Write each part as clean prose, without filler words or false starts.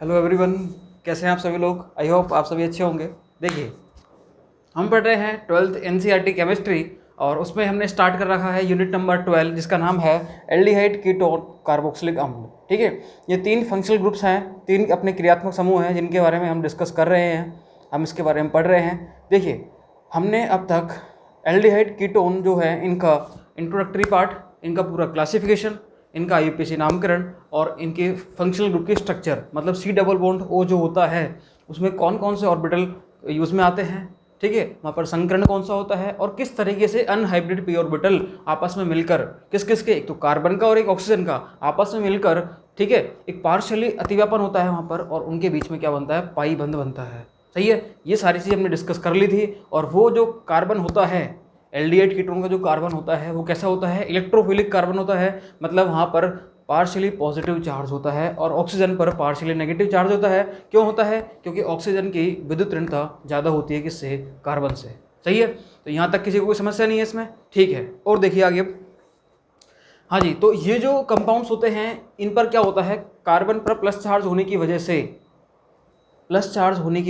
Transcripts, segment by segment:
Hello everyone, कैसे हैं आप सभी लोग। आई होप आप सभी अच्छे होंगे। देखिए, हम पढ़ रहे हैं 12th एनसीईआरटी केमिस्ट्री और उसमें हमने स्टार्ट कर रखा है यूनिट नंबर 12 जिसका नाम है एल्डिहाइड कीटोन कार्बोक्सिलिक अम्ल। ठीक है, ये 3 फंक्शनल ग्रुप्स हैं, 3 अपने क्रियात्मक समूह हैं जिनके बारे में हम डिस्कस कर रहे हैं, हम इसके बारे में पढ़ रहे हैं। देखिए, हमने अब तक एल्डिहाइड कीटोन जो है इनका इंट्रोडक्टरी पार्ट, इनका पूरा क्लासिफिकेशन, इनका आईयूपीएसी नामकरण और इनके फंक्शनल ग्रुप की स्ट्रक्चर, मतलब सी डबल बॉन्ड ओ जो होता है उसमें कौन कौन से ऑर्बिटल यूज़ में आते हैं, ठीक है, वहाँ पर संकरण कौन सा होता है और किस तरीके से अनहाइब्रिड पी ऑर्बिटल आपस में मिलकर किस किस के, एक तो कार्बन का और एक ऑक्सीजन का आपस में मिलकर, ठीक है, एक पार्शियली अतिव्यापन होता है वहाँ पर और उनके बीच में क्या बनता है, पाई बंध बनता है। सही है, ये सारी चीज़ हमने डिस्कस कर ली थी। और वो जो कार्बन होता है, एल्डिहाइड कीटोन का जो कार्बन होता है वो कैसा होता है, इलेक्ट्रोफिलिक कार्बन होता है, मतलब वहाँ पर पार्शियली पॉजिटिव चार्ज होता है और ऑक्सीजन पर पार्शियली नेगेटिव चार्ज होता है। क्यों होता है? क्योंकि ऑक्सीजन की विद्युत ऋणता ज़्यादा होती है किससे, कार्बन से। सही है, तो यहाँ तक किसी को कोई समस्या नहीं है इसमें, ठीक है। और देखिए आगे, हाँ जी, तो ये जो कंपाउंड्स होते हैं इन पर क्या होता है, कार्बन पर प्लस चार्ज होने की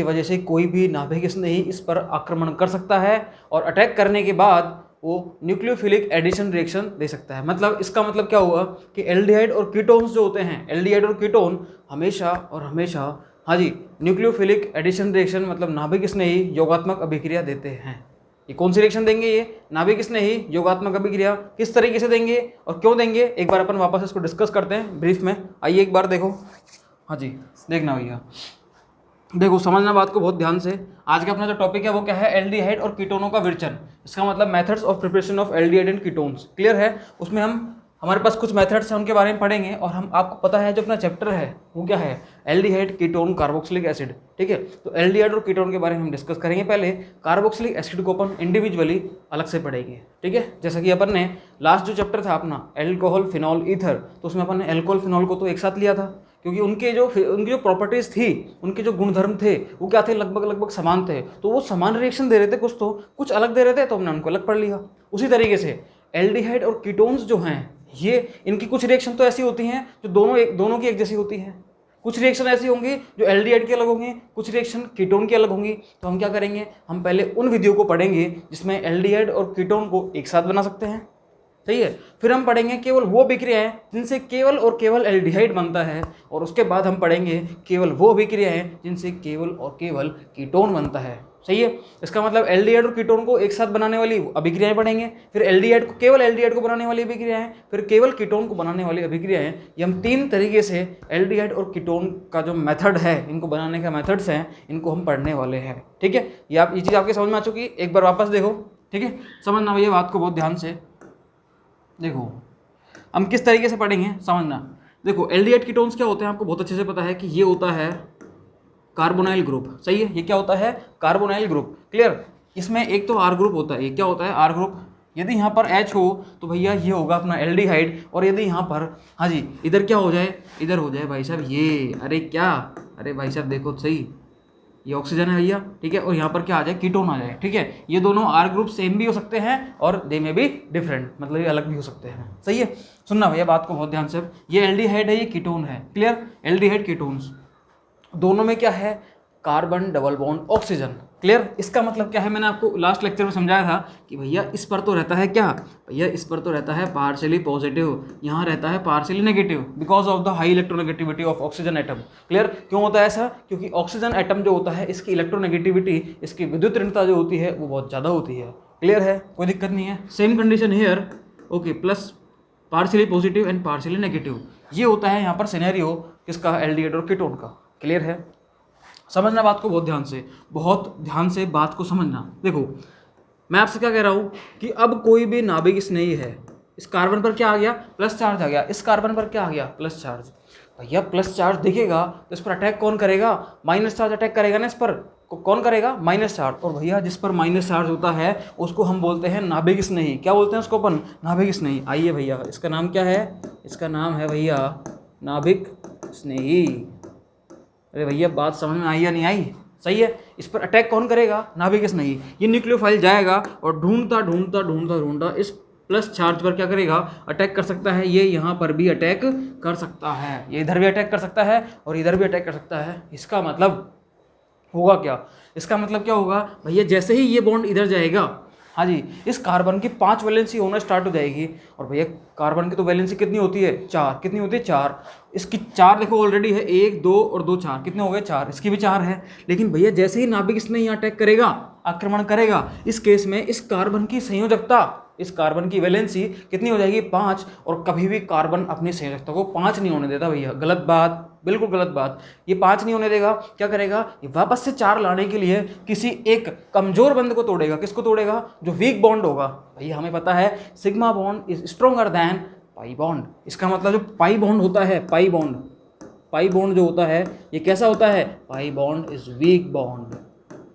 वजह से, कोई भी नाभिक स्नेही इस पर आक्रमण कर सकता है और अटैक करने के बाद वो न्यूक्लियोफिलिक एडिशन रिएक्शन दे सकता है। मतलब इसका मतलब क्या हुआ कि एल्डिहाइड और कीटोन्स जो होते हैं, एल्डिहाइड और कीटोन हमेशा और हमेशा, हाँ जी, न्यूक्लियोफिलिक एडिशन रिएक्शन मतलब नाभिक स्नेही योगात्मक अभिक्रिया देते हैं। ये कौन सी रिएक्शन देंगे? ये नाभिक स्नेही योगात्मक अभिक्रिया। किस तरीके से देंगे और क्यों देंगे, एक बार अपन वापस इसको डिस्कस करते हैं ब्रीफ में। आइए एक बार देखो, हाँ जी, देखना भैया, देखो समझना बात को बहुत ध्यान से। आज का अपना जो टॉपिक है वो क्या है, एल्डिहाइड और कीटोनों का विरचन, इसका मतलब methods of preparation of aldehyde and ketones. Clear है? उसमें हमारे पास कुछ मेथड्स हैं उनके बारे में पढ़ेंगे और हम, आपको पता है जो अपना चैप्टर है वो क्या है, एल्डिहाइड कीटोन कार्बोक्सिलिक एसिड। ठीक है, तो एल्डिहाइड और कीटोन के बारे में हम डिस्कस करेंगे। पहले कार्बोक्सिलिक एसिड को अपन इंडिविजुअली अलग से पढ़ेंगे। ठीक है, जैसा कि अपन ने लास्ट जो चैप्टर था अपना एल्कोहल फिनॉल ईथर, तो उसमें अपन ने एल्कोहल फिनॉल को तो एक साथ लिया था क्योंकि उनकी जो प्रॉपर्टीज़ थी, उनके जो गुणधर्म थे वो क्या थे, लगभग समान थे। तो वो समान रिएक्शन दे रहे थे, कुछ अलग दे रहे थे, तो हमने उनको अलग पढ़ लिया। उसी तरीके से एल्डिहाइड और कीटोन्स जो हैं, ये इनकी कुछ रिएक्शन तो ऐसी होती हैं जो दोनों की एक जैसी होती हैं, कुछ रिएक्शन ऐसी होंगी जो एल्डिहाइड की अलग होंगी, कुछ रिएक्शन कीटोन की अलग होंगी। तो हम क्या करेंगे, हम पहले उन विधियों को पढ़ेंगे जिसमें एल्डिहाइड और कीटोन को एक साथ बना सकते हैं। सही है, फिर हम पढ़ेंगे केवल वो अभिक्रियाएं जिनसे केवल और केवल एल्डिहाइड बनता है, और उसके बाद हम पढ़ेंगे केवल वो अभिक्रियाएं जिनसे केवल और केवल कीटोन बनता है। सही है, इसका मतलब एल्डिहाइड और कीटोन को एक साथ बनाने वाली अभिक्रियाएं पढ़ेंगे, फिर एल्डिहाइड को, केवल एल्डिहाइड को बनाने वाली अभिक्रियाएं, फिर केवल कीटोन को बनाने वाली अभिक्रियाएं। ये हम 3 तरीके से एल्डिहाइड और कीटोन का जो मेथड है, इनको बनाने का मेथड्स हैं, इनको हम पढ़ने वाले हैं। ठीक है, ये चीज़ आपके समझ में आ चुकी है। एक बार वापस देखो, ठीक है, समझना भैया बात को बहुत ध्यान से। देखो हम किस तरीके से पढ़ेंगे, समझना। देखो एल्डिहाइड कीटोन्स क्या होते हैं, आपको बहुत अच्छे से पता है कि ये होता है कार्बोनाइल ग्रुप। सही है, ये क्या होता है, कार्बोनाइल ग्रुप। क्लियर? इसमें एक तो आर ग्रुप होता है, ये क्या होता है, आर ग्रुप। यदि यहाँ पर H हो तो भैया ये होगा अपना एल्डिहाइड, और यदि यहाँ पर, हाँ जी, इधर क्या हो जाए, इधर हो जाए भाई साहब ये, अरे क्या, अरे भाई साहब देखो सही, ये ऑक्सीजन है भैया, ठीक है, और यहाँ पर क्या आ जाए, कीटोन आ जाए। ठीक है, ये दोनों आर ग्रुप सेम भी हो सकते हैं और दे में भी डिफरेंट, मतलब ये अलग भी हो सकते हैं। सही है, सुनना भैया बात को बहुत ध्यान से। ये एल्डिहाइड है, ये कीटोन है। क्लियर? एल्डिहाइड कीटोन्स दोनों में क्या है, carbon double bond oxygen. Clear? इसका मतलब क्या है, मैंने आपको लास्ट लेक्चर में समझाया था कि भैया इस पर तो रहता है क्या, भैया इस पर तो रहता है पार्शियली पॉजिटिव, यहाँ रहता है partially negative, because of the high electronegativity of oxygen atom. Clear? क्यों होता है ऐसा? क्योंकि ऑक्सीजन एटम जो होता है, इसकी इलेक्ट्रोनेगेटिविटी, इसकी विद्युत ऋणता जो होती है वो बहुत ज़्यादा होती है। क्लियर है? कोई दिक्कत नहीं है। Same condition here, okay, plus partially positive and partially negative, ये होता है यहाँ पर सिनेरियो किसका, एल्डिहाइड और कीटोन का। क्लियर है? समझना बात को बहुत ध्यान से, बहुत ध्यान से बात को समझना। देखो मैं आपसे क्या कह रहा हूँ कि अब कोई भी नाभिक स्नेही है, इस कार्बन पर क्या आ गया, प्लस चार्ज आ गया, इस कार्बन पर क्या आ गया, प्लस चार्ज। भैया प्लस चार्ज दिखेगा तो इस पर अटैक कौन करेगा, माइनस चार्ज अटैक करेगा ना, इस पर कौन करेगा, माइनस चार्ज। और भैया जिस पर माइनस चार्ज होता है उसको हम बोलते हैं नाभिक स्नेही। क्या बोलते हैं उसको अपन, नाभिक स्नेही। आइए भैया, इसका नाम क्या है, इसका नाम है भैया नाभिक स्नेही। अरे भैया बात समझ में आई या नहीं आई? सही है, इस पर अटैक कौन करेगा, नाभिक स्नेही। ये न्यूक्लियोफाइल जाएगा और ढूंढता ढूंढता ढूंढता ढूंढता इस प्लस चार्ज पर क्या करेगा, अटैक कर सकता है। ये यहाँ पर भी अटैक कर सकता है, ये इधर भी अटैक कर सकता है और इधर भी अटैक कर सकता है। इसका मतलब होगा क्या, इसका मतलब क्या होगा भैया, जैसे ही ये बॉन्ड इधर जाएगा, हाँ जी, इस कार्बन की 5 वैलेंसी होना स्टार्ट हो जाएगी। और भैया कार्बन की तो वैलेंसी कितनी होती है, 4, कितनी होती है 4। इसकी 4 देखो ऑलरेडी है, 1 2 और 2 4, कितने हो गए 4, इसकी भी 4 है। लेकिन भैया जैसे ही नाभिक इसमें यहाँ अटैक करेगा, आक्रमण करेगा, इस केस में इस कार्बन की संयोजकता, इस कार्बन की वैलेंसी कितनी हो जाएगी 5। और कभी भी कार्बन अपनी संयोजकता को 5 नहीं होने देता भैया, गलत बात, बिल्कुल गलत बात। ये 5 नहीं होने देगा, क्या करेगा, ये वापस से 4 लाने के लिए किसी एक कमजोर बंध को तोड़ेगा। किसको तोड़ेगा, जो वीक बॉन्ड होगा। भैया हमें पता है sigma bond is stronger than pi bond. इसका मतलब जो पाई बॉन्ड होता है, पाई बॉन्ड जो होता है, ये कैसा होता है, पाई बॉन्ड इज वीक बॉन्ड।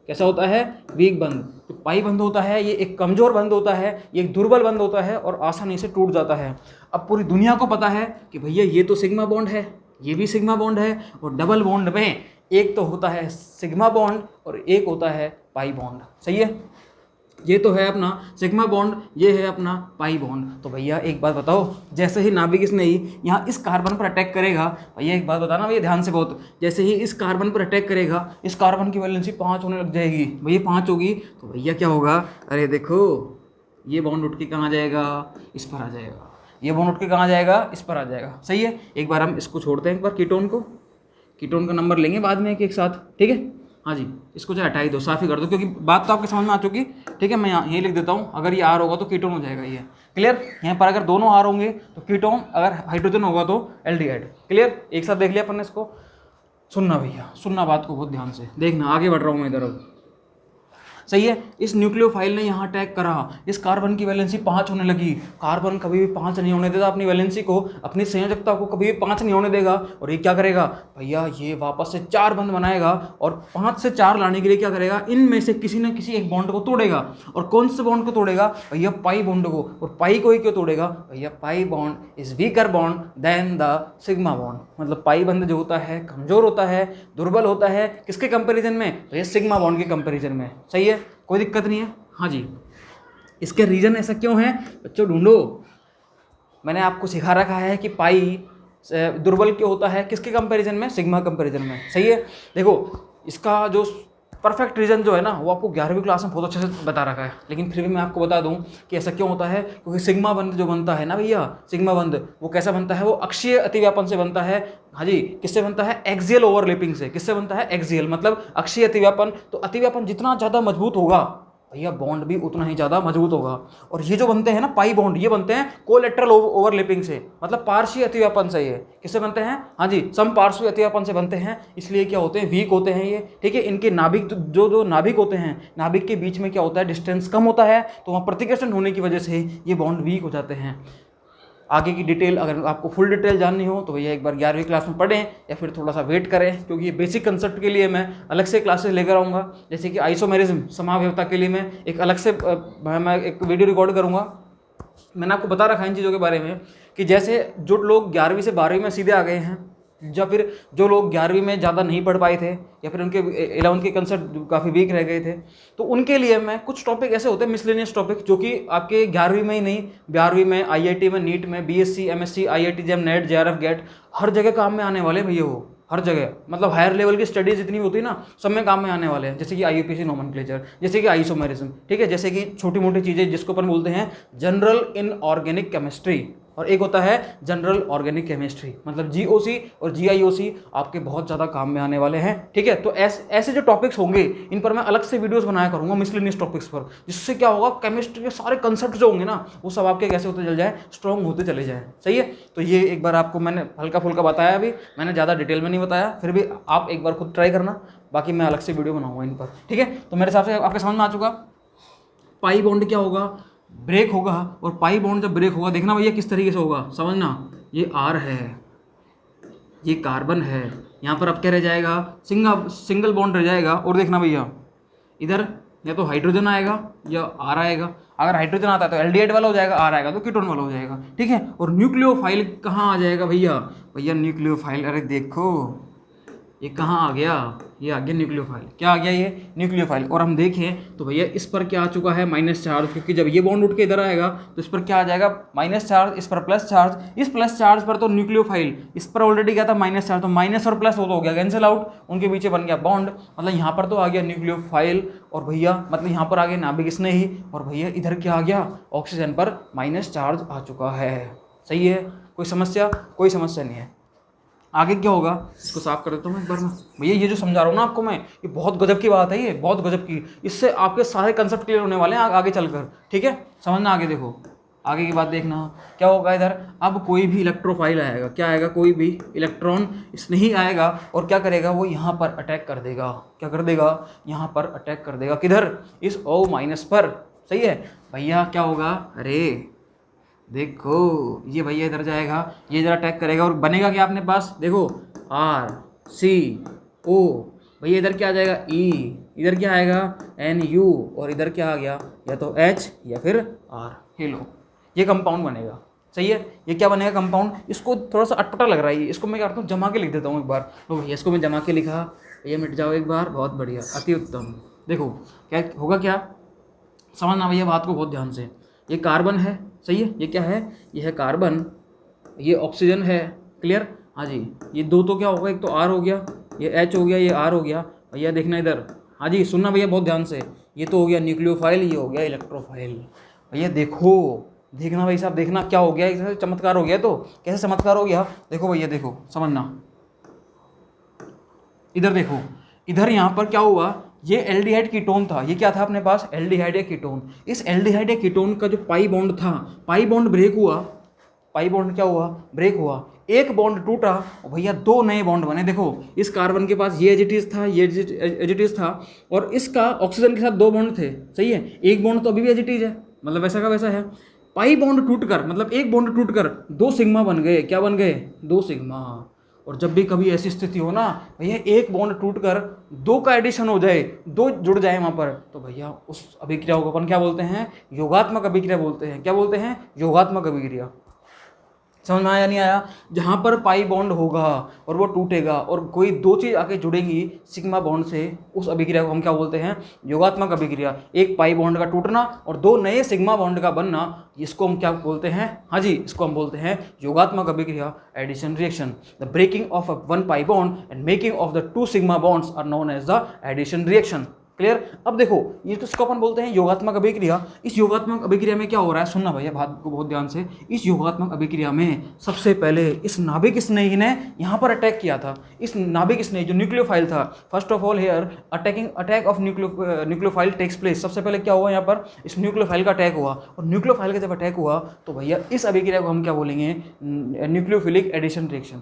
कैसा होता है, वीक बंध। तो पाई बंध होता है, ये एक कमजोर बंध होता है, ये एक दुर्बल बंध होता है और आसानी से टूट जाता है। अब पूरी दुनिया को पता है कि भैया ये तो सिग्मा बॉन्ड है, ये भी सिग्मा बॉन्ड है, और डबल बॉन्ड में एक तो होता है सिग्मा बॉन्ड और एक होता है पाई बॉन्ड। सही है, ये तो है अपना सिग्मा बॉन्ड, ये है अपना पाई बॉन्ड। तो भैया एक बात बताओ, जैसे ही नाभिक इसने यहाँ इस कार्बन पर अटैक करेगा, भैया एक बात बताना भैया ध्यान से बहुत, जैसे ही इस कार्बन पर अटैक करेगा, इस कार्बन की वैलेंसी 5 होने लग जाएगी। भैया 5 होगी तो भैया क्या होगा, अरे देखो ये बॉन्ड उठ के कहाँ जाएगा, इस पर आ जाएगा। ये बॉन्ड उठ के कहाँ जाएगा, इस पर आ जाएगा। सही है, एक बार हम इसको छोड़ते हैं, एक बार कीटोन का नंबर लेंगे बाद में एक साथ, ठीक है। हाँ जी, इसको चाहे हटा ही दो, साफ ही कर दो, क्योंकि बात तो आपके समझ में आ चुकी। ठीक है, मैं यहीं लिख देता हूँ, अगर ये आर होगा तो कीटोन हो जाएगा, ये क्लियर। यहाँ पर अगर दोनों आर होंगे तो कीटोन, अगर हाइड्रोजन होगा तो एल्डिहाइड। क्लियर, एक साथ देख लिया अपन ने इसको। सुनना भैया, सुनना बात को बहुत ध्यान से, देखना आगे बढ़ रहा हूँ मैं इधर अब। सही है, इस न्यूक्लियोफाइल ने यहाँ अटैक करा, इस कार्बन की वैलेंसी 5 होने लगी। कार्बन कभी भी 5 नहीं होने देता, अपनी वैलेंसी को, अपनी संयोजकता को कभी भी 5 नहीं होने देगा। और ये क्या करेगा भैया, ये वापस से 4 बंध बनाएगा और 5 से 4 लाने के लिए क्या करेगा, इनमें से किसी न किसी एक बॉन्ड को तोड़ेगा। और कौन से बॉन्ड को तोड़ेगा भैया, पाई बॉन्ड को। और पाई को ही क्यों तोड़ेगा भैया, pi bond is weaker bond than the sigma bond. मतलब पाई बंध जो होता है कमजोर होता है, दुर्बल होता है, किसके कंपेरिजन में भैया, सिग्मा बॉन्ड के कंपेरिजन में। सही है, कोई दिक्कत नहीं है। हाँ जी, इसके रीजन ऐसा क्यों है बच्चों, ढूंढो। मैंने आपको सिखा रखा है कि पाई दुर्बल क्यों होता है, किसके कंपैरिजन में, सिग्मा कंपैरिजन में। सही है, देखो इसका जो परफेक्ट रीजन जो है ना, वो आपको 11वीं क्लास में बहुत अच्छे से बता रखा है, लेकिन फिर भी मैं आपको बता दूं कि ऐसा क्यों होता है। क्योंकि सिग्मा बंध जो बनता है ना भैया, सिग्मा बंध वो कैसा बनता है, वो अक्षीय अतिव्यापन से बनता है। हाँ जी, किससे बनता है, एक्सियल ओवरलैपिंग से। किससे बनता है, एक्सियल, मतलब अक्षीय अतिव्यापन। तो अतिव्यापन जितना ज़्यादा मजबूत होगा भैया, बॉन्ड भी उतना ही ज़्यादा मजबूत होगा। और ये जो बनते हैं ना पाई बॉन्ड, ये बनते हैं कोलेटरल ओवरलैपिंग से, मतलब पार्श्वीय अतिव्यापन से। ये किससे बनते हैं, हाँ जी, सम पार्श्वीय अतिव्यापन से बनते हैं। इसलिए क्या होते हैं, वीक होते हैं ये। ठीक है, इनके नाभिक जो नाभिक होते हैं, नाभिक के बीच में क्या होता है, डिस्टेंस कम होता है, तो वहाँ प्रतिकर्षण होने की वजह से ये बॉन्ड वीक हो जाते हैं। आगे की डिटेल, अगर आपको फुल डिटेल जाननी हो तो भैया एक बार 11वीं क्लास में पढ़ें, या फिर थोड़ा सा वेट करें, क्योंकि ये बेसिक कंसेप्ट के लिए मैं अलग से क्लासेस लेकर आऊँगा। जैसे कि आइसोमेरिज्म, समावयवता के लिए मैं एक अलग से मैं एक वीडियो रिकॉर्ड करूँगा। मैंने आपको बता रखा है इन चीज़ों के बारे में, कि जैसे जो लोग 11वीं से 12वीं में सीधे आ गए हैं, या फिर जो लोग 11वीं में ज़्यादा नहीं पढ़ पाए थे, या फिर उनके 11th के कंसेप्ट काफ़ी वीक रह गए थे, तो उनके लिए मैं कुछ टॉपिक ऐसे होते हैं मिसलेनियस टॉपिक, जो कि आपके 11वीं में ही नहीं, 12वीं में, IIT में, नीट में, BSc MSc IIT JEM net JRF get her जगह काम में आने वाले भैया। वो हर जगह, मतलब हायर लेवल की स्टडीज जितनी होती है ना, सब में काम में आने वाले हैं। जैसे कि IUPAC नोमेनक्लेचर, जैसे कि आइसोमेरिज्म, ठीक है, जैसे कि छोटी मोटी चीज़ें जिसको अपन बोलते हैं जनरल इनऑर्गेनिक केमिस्ट्री, और एक होता है जनरल ऑर्गेनिक केमिस्ट्री, मतलब GOC और GIOC आपके बहुत ज़्यादा काम में आने वाले हैं। ठीक है, तो ऐसे जो टॉपिक्स होंगे, इन पर मैं अलग से वीडियोस बनाया करूँगा मिसलेनियस टॉपिक्स पर, जिससे क्या होगा, केमिस्ट्री के सारे कंसेप्ट जो होंगे ना, वो सब आपके कैसे होते चल जाए, स्ट्रॉन्ग होते चले जाए। सही है, तो ये एक बार आपको मैंने हल्का फुल्का बताया, अभी मैंने ज़्यादा डिटेल में नहीं बताया, फिर भी आप एक बार खुद ट्राई करना, बाकी मैं अलग से वीडियो बनाऊँगा इन पर। ठीक है, तो मेरे हिसाब से आपके समझ में आ चुका। पाई बॉन्ड क्या होगा, ब्रेक होगा, और पाई बॉन्ड जब ब्रेक होगा, देखना भैया किस तरीके से होगा, समझना। ये R है, ये कार्बन है, यहाँ पर अब क्या रह जाएगा, सिंगल बॉन्ड रह जाएगा। और देखना भैया इधर या तो हाइड्रोजन आएगा या R आएगा। अगर हाइड्रोजन आता है तो एल्डिहाइड वाला हो जाएगा, R आएगा तो कीटोन वाला हो जाएगा। ठीक है, और न्यूक्लियोफाइल कहाँ आ जाएगा भैया, न्यूक्लियोफाइल, अरे देखो ये कहाँ आ गया, ये आ गया न्यूक्लियोफाइल। क्या आ गया ये न्यूक्लियोफाइल। और हम देखें तो भैया इस पर क्या आ चुका है माइनस चार्ज, क्योंकि जब ये बॉन्ड उठ के इधर आएगा तो इस पर क्या आ जाएगा माइनस चार्ज, इस पर प्लस चार्ज। इस प्लस चार्ज पर तो न्यूक्लियोफाइल, इस पर ऑलरेडी क्या था माइनस चार्ज, तो माइनस और प्लस वो तो हो गया कैंसिल आउट, उनके पीछे बन गया बॉन्ड। मतलब यहाँ पर तो आ गया न्यूक्लियोफाइल और भैया मतलब यहाँ पर आ गया नाभिक स्नेही, और भैया इधर क्या आ गया ऑक्सीजन पर माइनस चार्ज आ चुका है। सही है, कोई समस्या? कोई समस्या नहीं है। आगे क्या होगा इसको साफ कर देता हूँ एक बार में। भैया ये जो समझा रहा हूँ ना आपको मैं, ये बहुत गजब की बात है, ये बहुत गजब की, इससे आपके सारे कंसेप्ट क्लियर होने वाले हैं आगे चलकर। ठीक है, समझना आगे, देखो आगे की बात देखना क्या होगा इधर। अब कोई भी इलेक्ट्रोफाइल आएगा, क्या आएगा, कोई भी इलेक्ट्रॉन इसमें ही आएगा और क्या करेगा वो यहाँ पर अटैक कर देगा। क्या कर देगा, यहाँ पर अटैक कर देगा, किधर, इस O- पर। सही है भैया, क्या होगा, अरे देखो ये भैया इधर जाएगा, ये इधर अटैक करेगा और बनेगा क्या अपने पास, देखो RCO। भैया इधर क्या आ जाएगा E, इधर क्या आएगा NU, और इधर क्या आ गया या तो H या फिर R। ये लो, ये कंपाउंड बनेगा। सही है, ये क्या बनेगा कंपाउंड। इसको थोड़ा सा अटपटा लग रहा है, इसको मैं करता हूँ जमा के लिख देता हूँ एक बार। तो भैया इसको मैं जमा के लिखा, भैया मिट जाओ एक बार, बहुत बढ़िया, अति उत्तम। देखो क्या होगा, क्या समझना भैया बात को बहुत ध्यान से। ये कार्बन है, सही है, ये क्या है, ये है कार्बन, ये ऑक्सीजन है, क्लियर। हाँ जी, ये दो तो क्या होगा, एक तो R हो गया, ये H हो गया, ये R हो गया। भैया देखना इधर, हाँ जी सुनना भैया बहुत ध्यान से, ये तो हो गया न्यूक्लियोफाइल, ये हो गया इलेक्ट्रोफाइल। भैया देखो, देखना भाई साहब, देखना क्या हो गया, इससे चमत्कार हो गया। तो कैसे चमत्कार हो गया, देखो भैया देखो, समझना इधर देखो, इधर यहाँ पर क्या हुआ, ये एल्डिहाइड कीटोन था, ये क्या था अपने पास एल्डिहाइड या कीटोन। इस एल्डिहाइड या कीटोन का जो पाई बॉन्ड था, पाई बॉन्ड ब्रेक हुआ, पाई बॉन्ड क्या हुआ, ब्रेक हुआ, एक बॉन्ड टूटा और भैया दो नए बॉन्ड बने। देखो इस कार्बन के पास ये एजिटिस था, ये एजिटिस था, और इसका ऑक्सीजन के साथ दो बॉन्ड थे। सही है, एक बॉन्ड तो अभी भी एजिटिस है, मतलब वैसा का वैसा है। पाई बॉन्ड टूटकर, मतलब एक बॉन्ड टूटकर दो सिग्मा बन गए। क्या बन गए, दो सिग्मा। और जब भी कभी ऐसी स्थिति हो ना भैया, एक बॉन्ड टूटकर दो का एडिशन हो जाए, दो जुड़ जाए वहाँ पर, तो भैया उस अभिक्रिया को अपन क्या बोलते हैं, योगात्मक अभिक्रिया बोलते हैं। क्या बोलते हैं, योगात्मक अभिक्रिया। समझ में आया नहीं आया। जहाँ पर पाई बॉन्ड होगा और वो टूटेगा और कोई दो चीज़ आके जुड़ेंगी सिग्मा बॉन्ड से, उस अभिक्रिया को हम क्या बोलते हैं, योगात्मक अभिक्रिया। एक पाई बॉन्ड का टूटना और दो नए सिग्मा बॉन्ड का बनना, इसको हम क्या बोलते हैं, हाँ जी इसको हम बोलते हैं योगात्मक अभिक्रिया, addition reaction. The breaking of one pi bond and making of the two sigma bonds are known as the addition reaction. Clear. अब देखो ये तो इसको अपन बोलते हैं योगात्मक अभिक्रिया। इस योगात्मक अभिक्रिया में क्या हो रहा है, सुनना भैया बात को बहुत ध्यान से। इस योगात्मक अभिक्रिया में सबसे पहले इस नाभिक स्नेही ने यहाँ पर अटैक किया था। इस नाभिक स्नेही जो न्यूक्लियोफाइल था, first of all here attack of nucleophile takes place. सबसे पहले क्या हुआ यहाँ पर, इस न्यूक्लियोफाइल का अटैक हुआ, और न्यूक्लियोफाइल का जब अटैक हुआ तो भैया इस अभिक्रिया को हम क्या बोलेंगे, न्यूक्लियोफिलिक एडिशन रिएक्शन,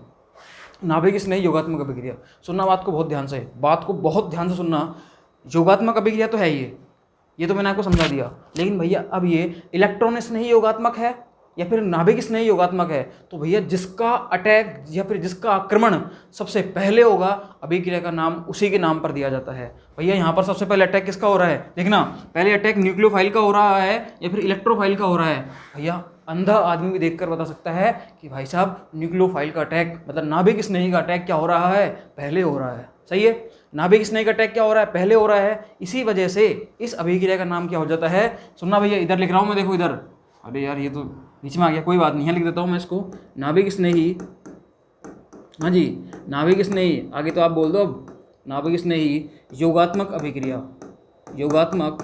नाभिक स्नेही योगात्मक अभिक्रिया। सुनना बात को बहुत ध्यान से, बात को बहुत ध्यान से सुनना। योगात्मक अभिक्रिया तो है ये तो मैंने आपको समझा दिया, लेकिन भैया अब ये इलेक्ट्रॉन स्नेही योगात्मक है या फिर नाभिक स्नेही योगात्मक है, तो भैया जिसका अटैक या फिर जिसका आक्रमण सबसे पहले होगा, अभिक्रिया का नाम उसी के नाम पर दिया जाता है। भैया यहाँ पर सबसे पहले अटैक किसका हो रहा है, देखना पहले अटैक न्यूक्लियोफाइल का हो रहा है या फिर इलेक्ट्रोफाइल का हो रहा है। भैया अंधा आदमी भी देखकर बता सकता है कि भाई साहब न्यूक्लियोफाइल का अटैक, मतलब नाभिक स्नेही का अटैक क्या हो रहा है, पहले हो रहा है। सही है, नाभिक स्नेही का अटैक क्या हो रहा है, पहले हो रहा है। इसी वजह से इस अभिक्रिया का नाम क्या हो जाता है, सुनना भैया इधर लिख रहा हूँ मैं, देखो इधर, अरे यार ये तो बीच में आ गया, कोई बात नहीं है, लिख देता हूँ मैं इसको, नाभिक स्नेही, हाँ जी नाभिक स्नेही, आगे तो आप बोल दो अब, नाभिक स्नेही योगात्मक अभिक्रिया, योगात्मक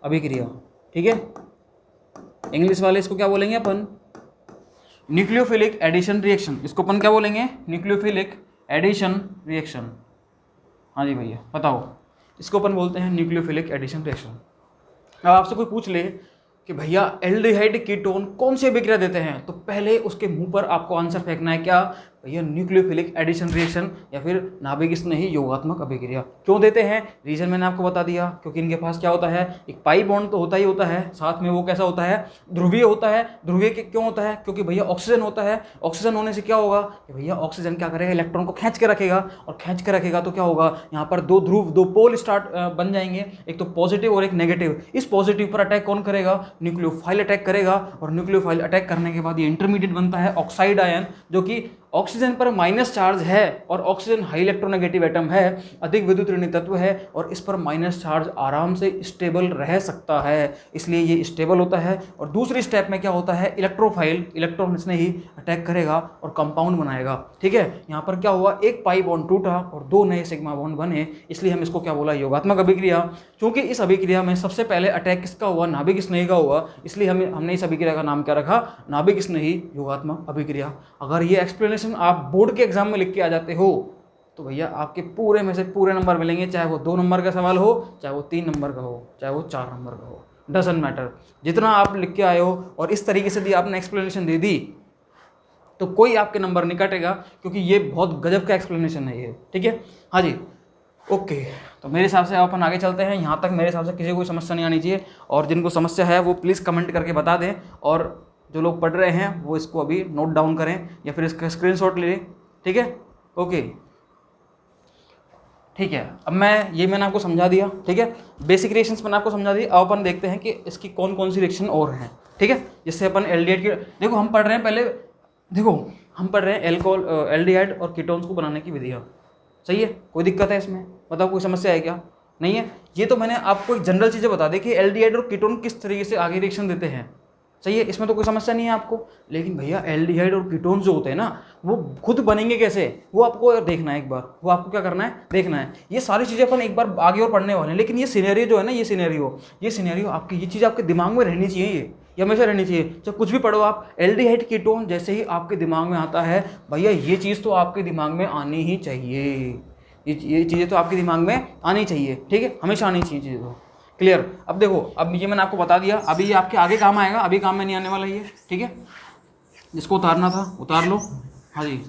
अभिक्रिया। ठीक है, इंग्लिश वाले इसको क्या बोलेंगे अपन, न्यूक्लियोफिलिक एडिशन रिएक्शन। इसको अपन क्या बोलेंगे, न्यूक्लियोफिलिक एडिशन रिएक्शन। हाँ जी भैया बताओ, इसको अपन बोलते हैं न्यूक्लियोफिलिक एडिशन रिएक्शन। अब आपसे कोई पूछ ले कि भैया एल्डिहाइड कीटोन कौन सी अभिक्रिया देते हैं, तो पहले उसके मुंह पर आपको आंसर फेंकना है, क्या भैया, न्यूक्लियोफिलिक एडिशन रिएक्शन या फिर नाभिक स्नेही योगात्मक अभिक्रिया। क्यों देते हैं, रीजन मैंने आपको बता दिया, क्योंकि इनके पास क्या होता है, एक पाई बॉन्ड तो होता ही होता है, साथ में वो कैसा होता है, ध्रुवीय होता है। ध्रुवीय क्यों होता है, क्योंकि भैया ऑक्सीजन होता है। ऑक्सीजन होने से क्या होगा कि भैया ऑक्सीजन क्या करेगा, इलेक्ट्रॉन को खींच के रखेगा, और खींच के रखेगा तो क्या होगा, यहाँ पर दो ध्रुव, दो पोल स्टार्ट बन जाएंगे, एक तो पॉजिटिव और एक नेगेटिव। इस पॉजिटिव पर अटैक कौन करेगा, न्यूक्लियोफाइल अटैक करेगा, और न्यूक्लियोफाइल अटैक करने के बाद ये इंटरमीडिएट बनता है ऑक्साइड आयन, जो कि ऑक्सीजन पर माइनस चार्ज है और ऑक्सीजन हाई इलेक्ट्रोनेगेटिव एटम है, अधिक विद्युत ऋणात्मक तत्व है और इस पर माइनस चार्ज आराम से स्टेबल रह सकता है, इसलिए ये स्टेबल होता है। और दूसरी स्टेप में क्या होता है, इलेक्ट्रोफाइल, इलेक्ट्रॉन इसने ही अटैक करेगा और कंपाउंड बनाएगा। ठीक है, यहाँ पर क्या हुआ, एक पाई बॉन्ड टूटा और 2 नए सिग्मा बॉन्ड बने, इसलिए हम इसको क्या बोला, योगात्मक अभिक्रिया। क्योंकि इस अभिक्रिया में सबसे पहले अटैक किसका हुआ, नाभिक स्नेही का हुआ, इसलिए हमने इस अभिक्रिया का नाम क्या रखा, नाभिक स्नेही योगात्मक अभिक्रिया। अगर ये एक्सप्लेनेशन आप बोर्ड के एग्जाम में लिख के आ जाते हो तो भैया आपके पूरे में से पूरे नंबर मिलेंगे, चाहे वो 2 नंबर का सवाल हो, चाहे वो 3 नंबर का हो, चाहे वो 4 नंबर का हो, डजंट मैटर। जितना आप लिख के आए हो और इस तरीके से दी आपने एक्सप्लेनेशन दे दी तो कोई आपके नंबर नहीं कटेगा, क्योंकि ये बहुत गजब का एक्सप्लेनेशन है ये। ठीक है, हाँ जी, ओके। तो मेरे हिसाब से अपन आगे चलते हैं। यहाँ तक मेरे हिसाब से किसी को कोई समस्या नहीं आनी चाहिए, और जिनको समस्या है वो प्लीज़ कमेंट करके बता दें, और जो लोग पढ़ रहे हैं वो इसको अभी नोट डाउन करें या फिर इसका स्क्रीनशॉट ले लें। ठीक है, ओके, ठीक है। अब मैंने आपको समझा दिया। ठीक है, बेसिक रिएक्शंस मैंने आपको समझा दी। अब अपन देखते हैं कि इसकी कौन कौन सी रिएक्शन और हैं। ठीक है, जिससे अपन एल्डिहाइड की, देखो हम पढ़ रहे हैं पहले, देखो हम पढ़ रहे हैं एल्डिहाइड और कीटोन्स को बनाने की विधियाँ। सही है, कोई दिक्कत है इसमें, बताओ कोई समस्या है क्या, नहीं है। ये तो मैंने आपको एक जनरल चीज़ें बता दी कि एल्डिहाइड और कीटोन किस तरीके से आगे रिएक्शन देते हैं। सही है, इसमें तो कोई समस्या नहीं है आपको। लेकिन भैया एल्डिहाइड और कीटोन्स जो होते हैं ना, वो खुद बनेंगे कैसे, वो आपको देखना है एक बार, वो आपको क्या करना है, देखना है। ये सारी चीज़ें अपन एक बार आगे और पढ़ने वाले हैं, लेकिन ये सिनेरियो जो है ना, ये सिनेरियो आपकी, ये चीज़ आपके दिमाग में रहनी चाहिए, ये हमेशा रहनी चाहिए। चाहे कुछ भी पढ़ो आप, एल्डिहाइड कीटोन जैसे ही आपके दिमाग में आता है, भैया ये चीज़ तो आपके दिमाग में आनी ही चाहिए, ये चीज़ें तो आपके दिमाग में आनी चाहिए। ठीक है, हमेशा आनी चाहिए चीज़ें तो। क्लियर। अब देखो, अब ये मैंने आपको बता दिया, अभी ये आपके आगे काम आएगा, अभी काम में नहीं आने वाला ये। ठीक है, जिसको उतारना था उतार लो। हाँ जी,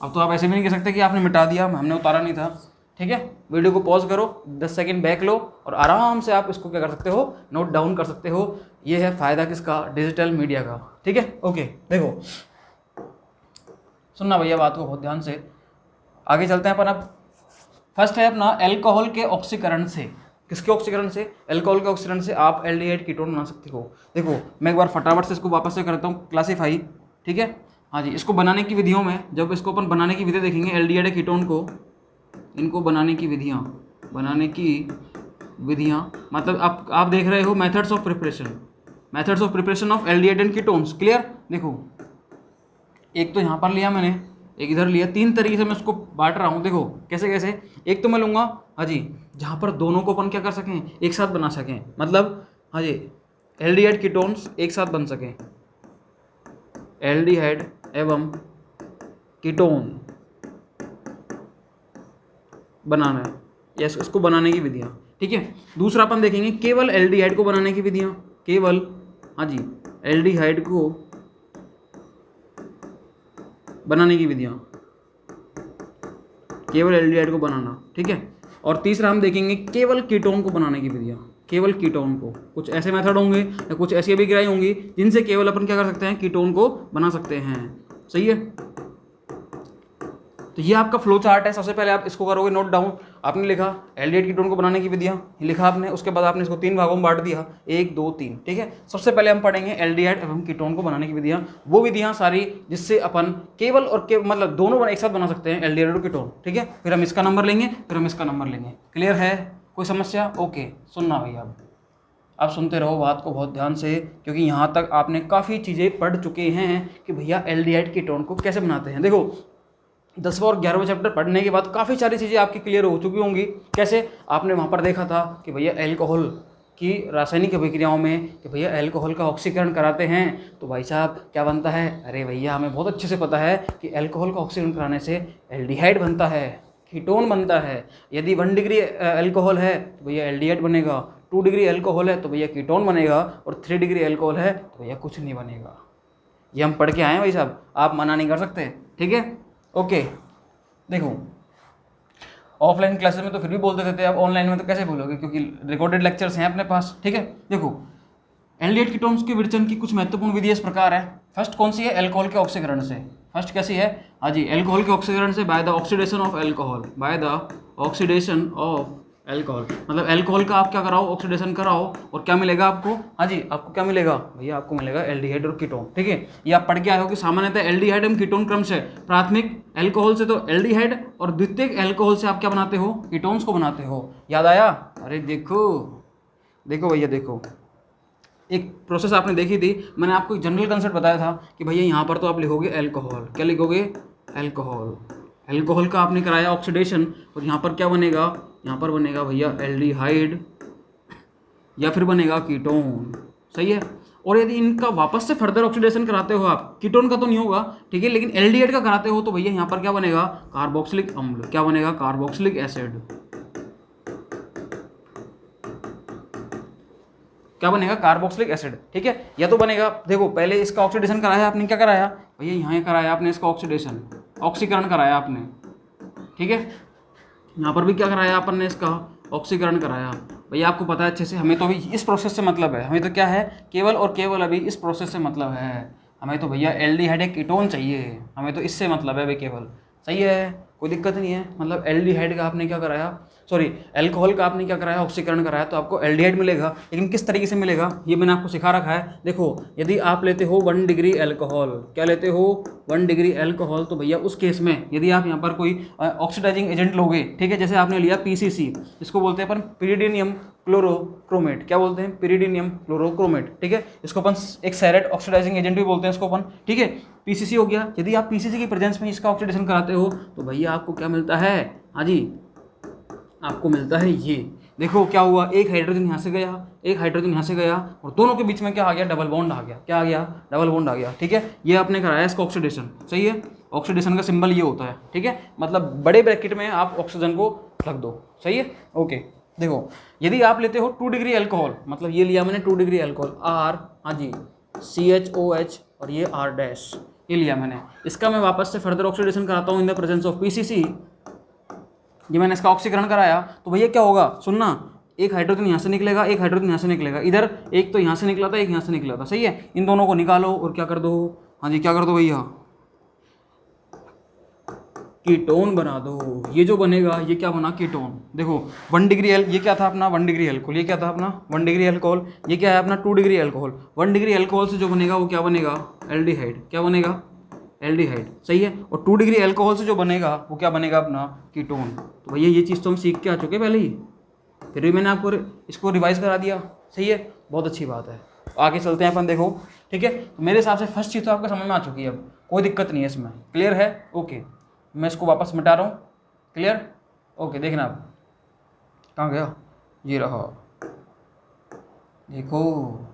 अब तो आप ऐसे भी नहीं कह सकते कि आपने मिटा दिया, हमने उतारा नहीं था। ठीक है, वीडियो को पॉज करो, 10 सेकंड बैक लो और आराम से आप इसको क्या कर सकते हो, नोट डाउन कर सकते हो। ये है फ़ायदा किसका, डिजिटल मीडिया का। ठीक है, ओके। देखो सुनना भैया बात को बहुत ध्यान से, आगे चलते हैं अपन। अब फर्स्ट है अपना एल्कोहल के ऑक्सीकरण से। किसके ऑक्सीकरण से, एल्कोहल के ऑक्सीकरण से आप एल्डिहाइड कीटोन बना सकते हो। देखो मैं एक बार फटाफट से इसको वापस से करता हूँ, क्लासीफाई। ठीक है, हाँ जी, इसको बनाने की विधियों में, जब इसको अपन बनाने की विधि देखेंगे एल्डिहाइड कीटोन को, इनको बनाने की विधियाँ मतलब आप देख रहे हो methods of preparation of aldehyde and ketones. Clear. देखो एक तो यहाँ पर लिया मैंने, एक इधर लिया, 3 तरीके से मैं उसको बांट रहा हूँ। देखो कैसे कैसे, एक तो मैं लूँगा, हाँ जी, जहाँ पर दोनों को अपन क्या कर सकें, एक साथ बना सकें, मतलब हाँ जी, एल्डिहाइड कीटोन्स एक साथ बन सकें, एल्डिहाइड एवं कीटोन बनाना है, यस, इसको बनाने की विधियाँ। ठीक है, दूसरा अपन देखेंगे केवल एल्डिहाइड को बनाने की विधियाँ, केवल हाँ जी एल्डिहाइड को बनाने की विधियाँ, केवल एल्डिहाइड को बनाना। ठीक है, और तीसरा हम देखेंगे केवल कीटोन को बनाने की विधियाँ, केवल कीटोन को। कुछ ऐसे मेथड होंगे या कुछ ऐसी अभिक्रियाएं होंगी जिनसे केवल अपन क्या कर सकते हैं, कीटोन को बना सकते हैं। सही है, तो ये आपका फ्लो चार्ट है। सबसे पहले आप इसको करोगे नोट डाउन। आपने लिखा एल्डिहाइड कीटोन को बनाने की विधियाँ, लिखा आपने, उसके बाद आपने इसको 3 भागों में बांट दिया, 1 2 3। ठीक है, सबसे पहले हम पढ़ेंगे एल्डिहाइड एवं कीटोन को बनाने की विधियाँ, वो विधियाँ सारी जिससे अपन केवल और मतलब दोनों एक साथ बना सकते हैं, एल्डिहाइड और कीटोन। ठीक है, फिर हम इसका नंबर लेंगे, फिर हम इसका नंबर लेंगे। क्लियर है, कोई समस्या? ओके, सुनना भैया, आप सुनते रहो बात को बहुत ध्यान से, क्योंकि यहाँ तक आपने काफ़ी चीज़ें पढ़ चुके हैं कि भैया एल्डिहाइड कीटोन को कैसे बनाते हैं। देखो 10वां और 11वां चैप्टर पढ़ने के बाद काफ़ी सारी चीज़ें आपकी क्लियर हो चुकी होंगी। कैसे, आपने वहाँ पर देखा था कि भैया एल्कोहल की रासायनिक अभिक्रियाओं में कि भैया एल्कोहल का ऑक्सीकरण कराते हैं तो भाई साहब क्या बनता है। अरे भैया हमें बहुत अच्छे से पता है कि एल्कोहल का ऑक्सीकरण कराने से एल्डिहाइड बनता है, कीटोन बनता है। यदि 1 डिग्री एल्कोहल है तो भैया एल्डिहाइड बनेगा, 2 डिग्री एल्कोहल है तो भैया कीटोन बनेगा, और 3 डिग्री एल्कोहल है तो भैया कुछ नहीं बनेगा। ये हम पढ़ के आए हैं भाई साहब, आप मना नहीं कर सकते। ठीक है, ओके। देखो ऑफलाइन क्लासेस में तो फिर भी बोल देते थे, अब ऑनलाइन में तो कैसे बोलोगे, क्योंकि रिकॉर्डेड लेक्चर्स हैं अपने पास। ठीक है, देखो एल्डिहाइड कीटोन्स के विरचन की कुछ महत्वपूर्ण विधि इस प्रकार है। फर्स्ट कौन सी है, एल्कोहल के ऑक्सीकरण से। फर्स्ट कैसी है, हाँ जी, एल्कोहल के ऑक्सीकरण से by the oxidation of alcohol, by the oxidation of alcohol, मतलब अल्कोहल का आप क्या कराओ, ऑक्सीडेशन कराओ, और क्या मिलेगा आपको, हाँ जी आपको क्या मिलेगा भैया, आपको मिलेगा एल्डिहाइड और कीटोन। ठीक है, ये आप पढ़ के आए हो कि सामान्यतः एल्डिहाइड एवं कीटोन क्रम से, प्राथमिक अल्कोहल से तो एल्डिहाइड और द्वितीयक अल्कोहल से आप क्या बनाते हो, कीटोन्स को बनाते हो। याद आया? अरे देखो देखो भैया देखो, एक प्रोसेस आपने देखी थी, मैंने आपको एक जनरल कंसेप्ट बताया था कि भैया यहाँ पर तो आप लिखोगे अल्कोहल, क्या लिखोगे, अल्कोहल। अल्कोहल का आपने कराया ऑक्सीडेशन, और यहाँ पर क्या बनेगा, यहाँ पर बनेगा भैया एल्डिहाइड या फिर बनेगा कीटोन। सही है। और यदि इनका वापस से फर्दर ऑक्सीडेशन कराते हो आप, कीटोन का तो नहीं होगा, ठीक है, लेकिन एल्डिहाइड का कराते हो तो भैया यहाँ पर क्या बनेगा, कार्बोक्सिलिक अम्ल। क्या बनेगा, कार्बोक्सिलिक एसिड। क्या बनेगा, कार्बोक्सिलिक एसिड। ठीक है, या तो बनेगा, देखो पहले इसका ऑक्सीडेशन कराया आपने, क्या कराया भैया, यहाँ कराया आपने इसका ऑक्सीडेशन, ऑक्सीकरण कराया आपने। ठीक है, यहाँ पर भी क्या कराया अपन ने, इसका ऑक्सीकरण कराया। भैया आपको पता है अच्छे से, हमें तो अभी इस प्रोसेस से मतलब है, हमें तो क्या है, केवल और केवल अभी इस प्रोसेस से मतलब है, हमें तो भैया एल्डिहाइड एक कीटोन चाहिए, हमें तो इससे मतलब है भाई केवल। सही है, कोई दिक्कत नहीं है, मतलब एल्डिहाइड का आपने क्या कराया, सॉरी अल्कोहल का आपने क्या कराया, ऑक्सीकरण कराया, तो आपको एल्डिहाइड मिलेगा। लेकिन किस तरीके से मिलेगा ये मैंने आपको सिखा रखा है। देखो यदि आप लेते हो 1 डिग्री अल्कोहल, क्या लेते हो 1 डिग्री अल्कोहल, तो भैया उस केस में यदि आप यहाँ पर कोई ऑक्सीडाइजिंग एजेंट लोगे, ठीक है, जैसे आपने लिया पीसीसी, इसको बोलते हैं अपन पिरिडीनियम क्लोरोक्रोमेट, क्या बोलते हैं, पिरिडीनियम क्लोरोक्रोमेट। ठीक है, इसको अपन एक सैरेट ऑक्सीडाइजिंग एजेंट भी बोलते हैं इसको अपन। ठीक है, पीसीसी हो गया। यदि आप पीसीसी की प्रेजेंस में इसका ऑक्सीडेशन कराते हो तो भैया आपको क्या मिलता है, हाँ जी आपको मिलता है ये। देखो क्या हुआ, एक हाइड्रोजन यहाँ से गया, एक हाइड्रोजन यहाँ से गया, और दोनों के बीच में क्या आ गया, डबल बॉन्ड आ गया। क्या आ गया, डबल बॉन्ड आ गया। ठीक है, ये आपने कराया इसका ऑक्सीडेशन। सही है, ऑक्सीडेशन का सिंबल ये होता है। ठीक है, मतलब बड़े ब्रैकेट में आप ऑक्सीजन को रख दो। सही है, ओके। देखो यदि आप लेते हो 2 डिग्री अल्कोहल, मतलब ये लिया मैंने 2 डिग्री अल्कोहल, आर, हाँ जी CHOH, और ये R डैश, ये लिया मैंने, इसका मैं वापस से फर्दर ऑक्सीडेशन कराता हूँ in the presence of PCC, ये मैंने इसका ऑक्सीकरण कराया, तो भैया क्या होगा, सुनना, एक हाइड्रोजन यहाँ से निकलेगा, एक हाइड्रोजन यहाँ से निकलेगा, इधर एक तो यहाँ से निकला था, एक यहाँ से निकला था। सही है, इन दोनों को निकालो और क्या कर दो, हाँ जी क्या कर दो भैया, कीटोन बना दो। ये जो बनेगा ये क्या बना, कीटोन। देखो 1 डिग्री ये क्या था अपना 1 डिग्री अल्कोहल, ये क्या था अपना 1 डिग्री अल्कोहल, ये क्या है अपना 2 डिग्री अल्कोहल। 1 डिग्री अल्कोहल से जो बनेगा वो क्या बनेगा, एल्डिहाइड। क्या बनेगा, एल्डिहाइड। सही है, और 2 डिग्री अल्कोहल से जो बनेगा वो क्या बनेगा अपना, कीटोन। तो भैया ये चीज़ तो हम सीख के आ चुके पहले ही, फिर भी मैंने आपको इसको रिवाइज करा दिया। सही है, बहुत अच्छी बात है। आगे चलते हैं अपन, देखो ठीक है, तो मेरे हिसाब से फर्स्ट चीज़ तो आपको समझ में आ चुकी है, अब कोई दिक्कत नहीं है इसमें, क्लियर है, ओके। मैं इसको वापस मिटा रहा हूँ, क्लियर, ओके। देखना आप कहाँ गया, ये रहा, देखो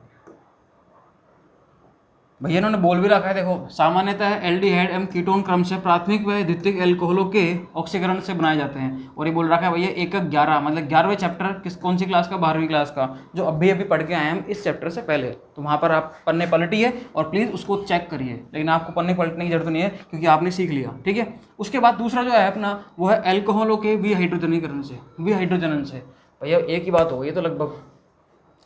भैया इन्होंने बोल भी रखा है, देखो सामान्यतः एल्डिहाइड एवं कीटोन क्रम से प्राथमिक व द्वितीयक अल्कोहलों के ऑक्सीकरण से बनाए जाते हैं। और ये बोल रखा है भैया 1-11, मतलब 11वें चैप्टर कौन सी क्लास का, 12वीं क्लास का, जो अभी पढ़ के आए हम इस चैप्टर से पहले। तो वहाँ पर आप पन्ने पलटिए और प्लीज़ उसको चेक करिए, लेकिन आपको पन्ने पलटने की जरूरत नहीं है क्योंकि आपने सीख लिया। ठीक है, उसके बाद दूसरा जो है अपना वो है अल्कोहलों के विहाइड्रोजनीकरण से, विहाइड्रोजनन से। भैया एक ही बात हो गई तो लगभग,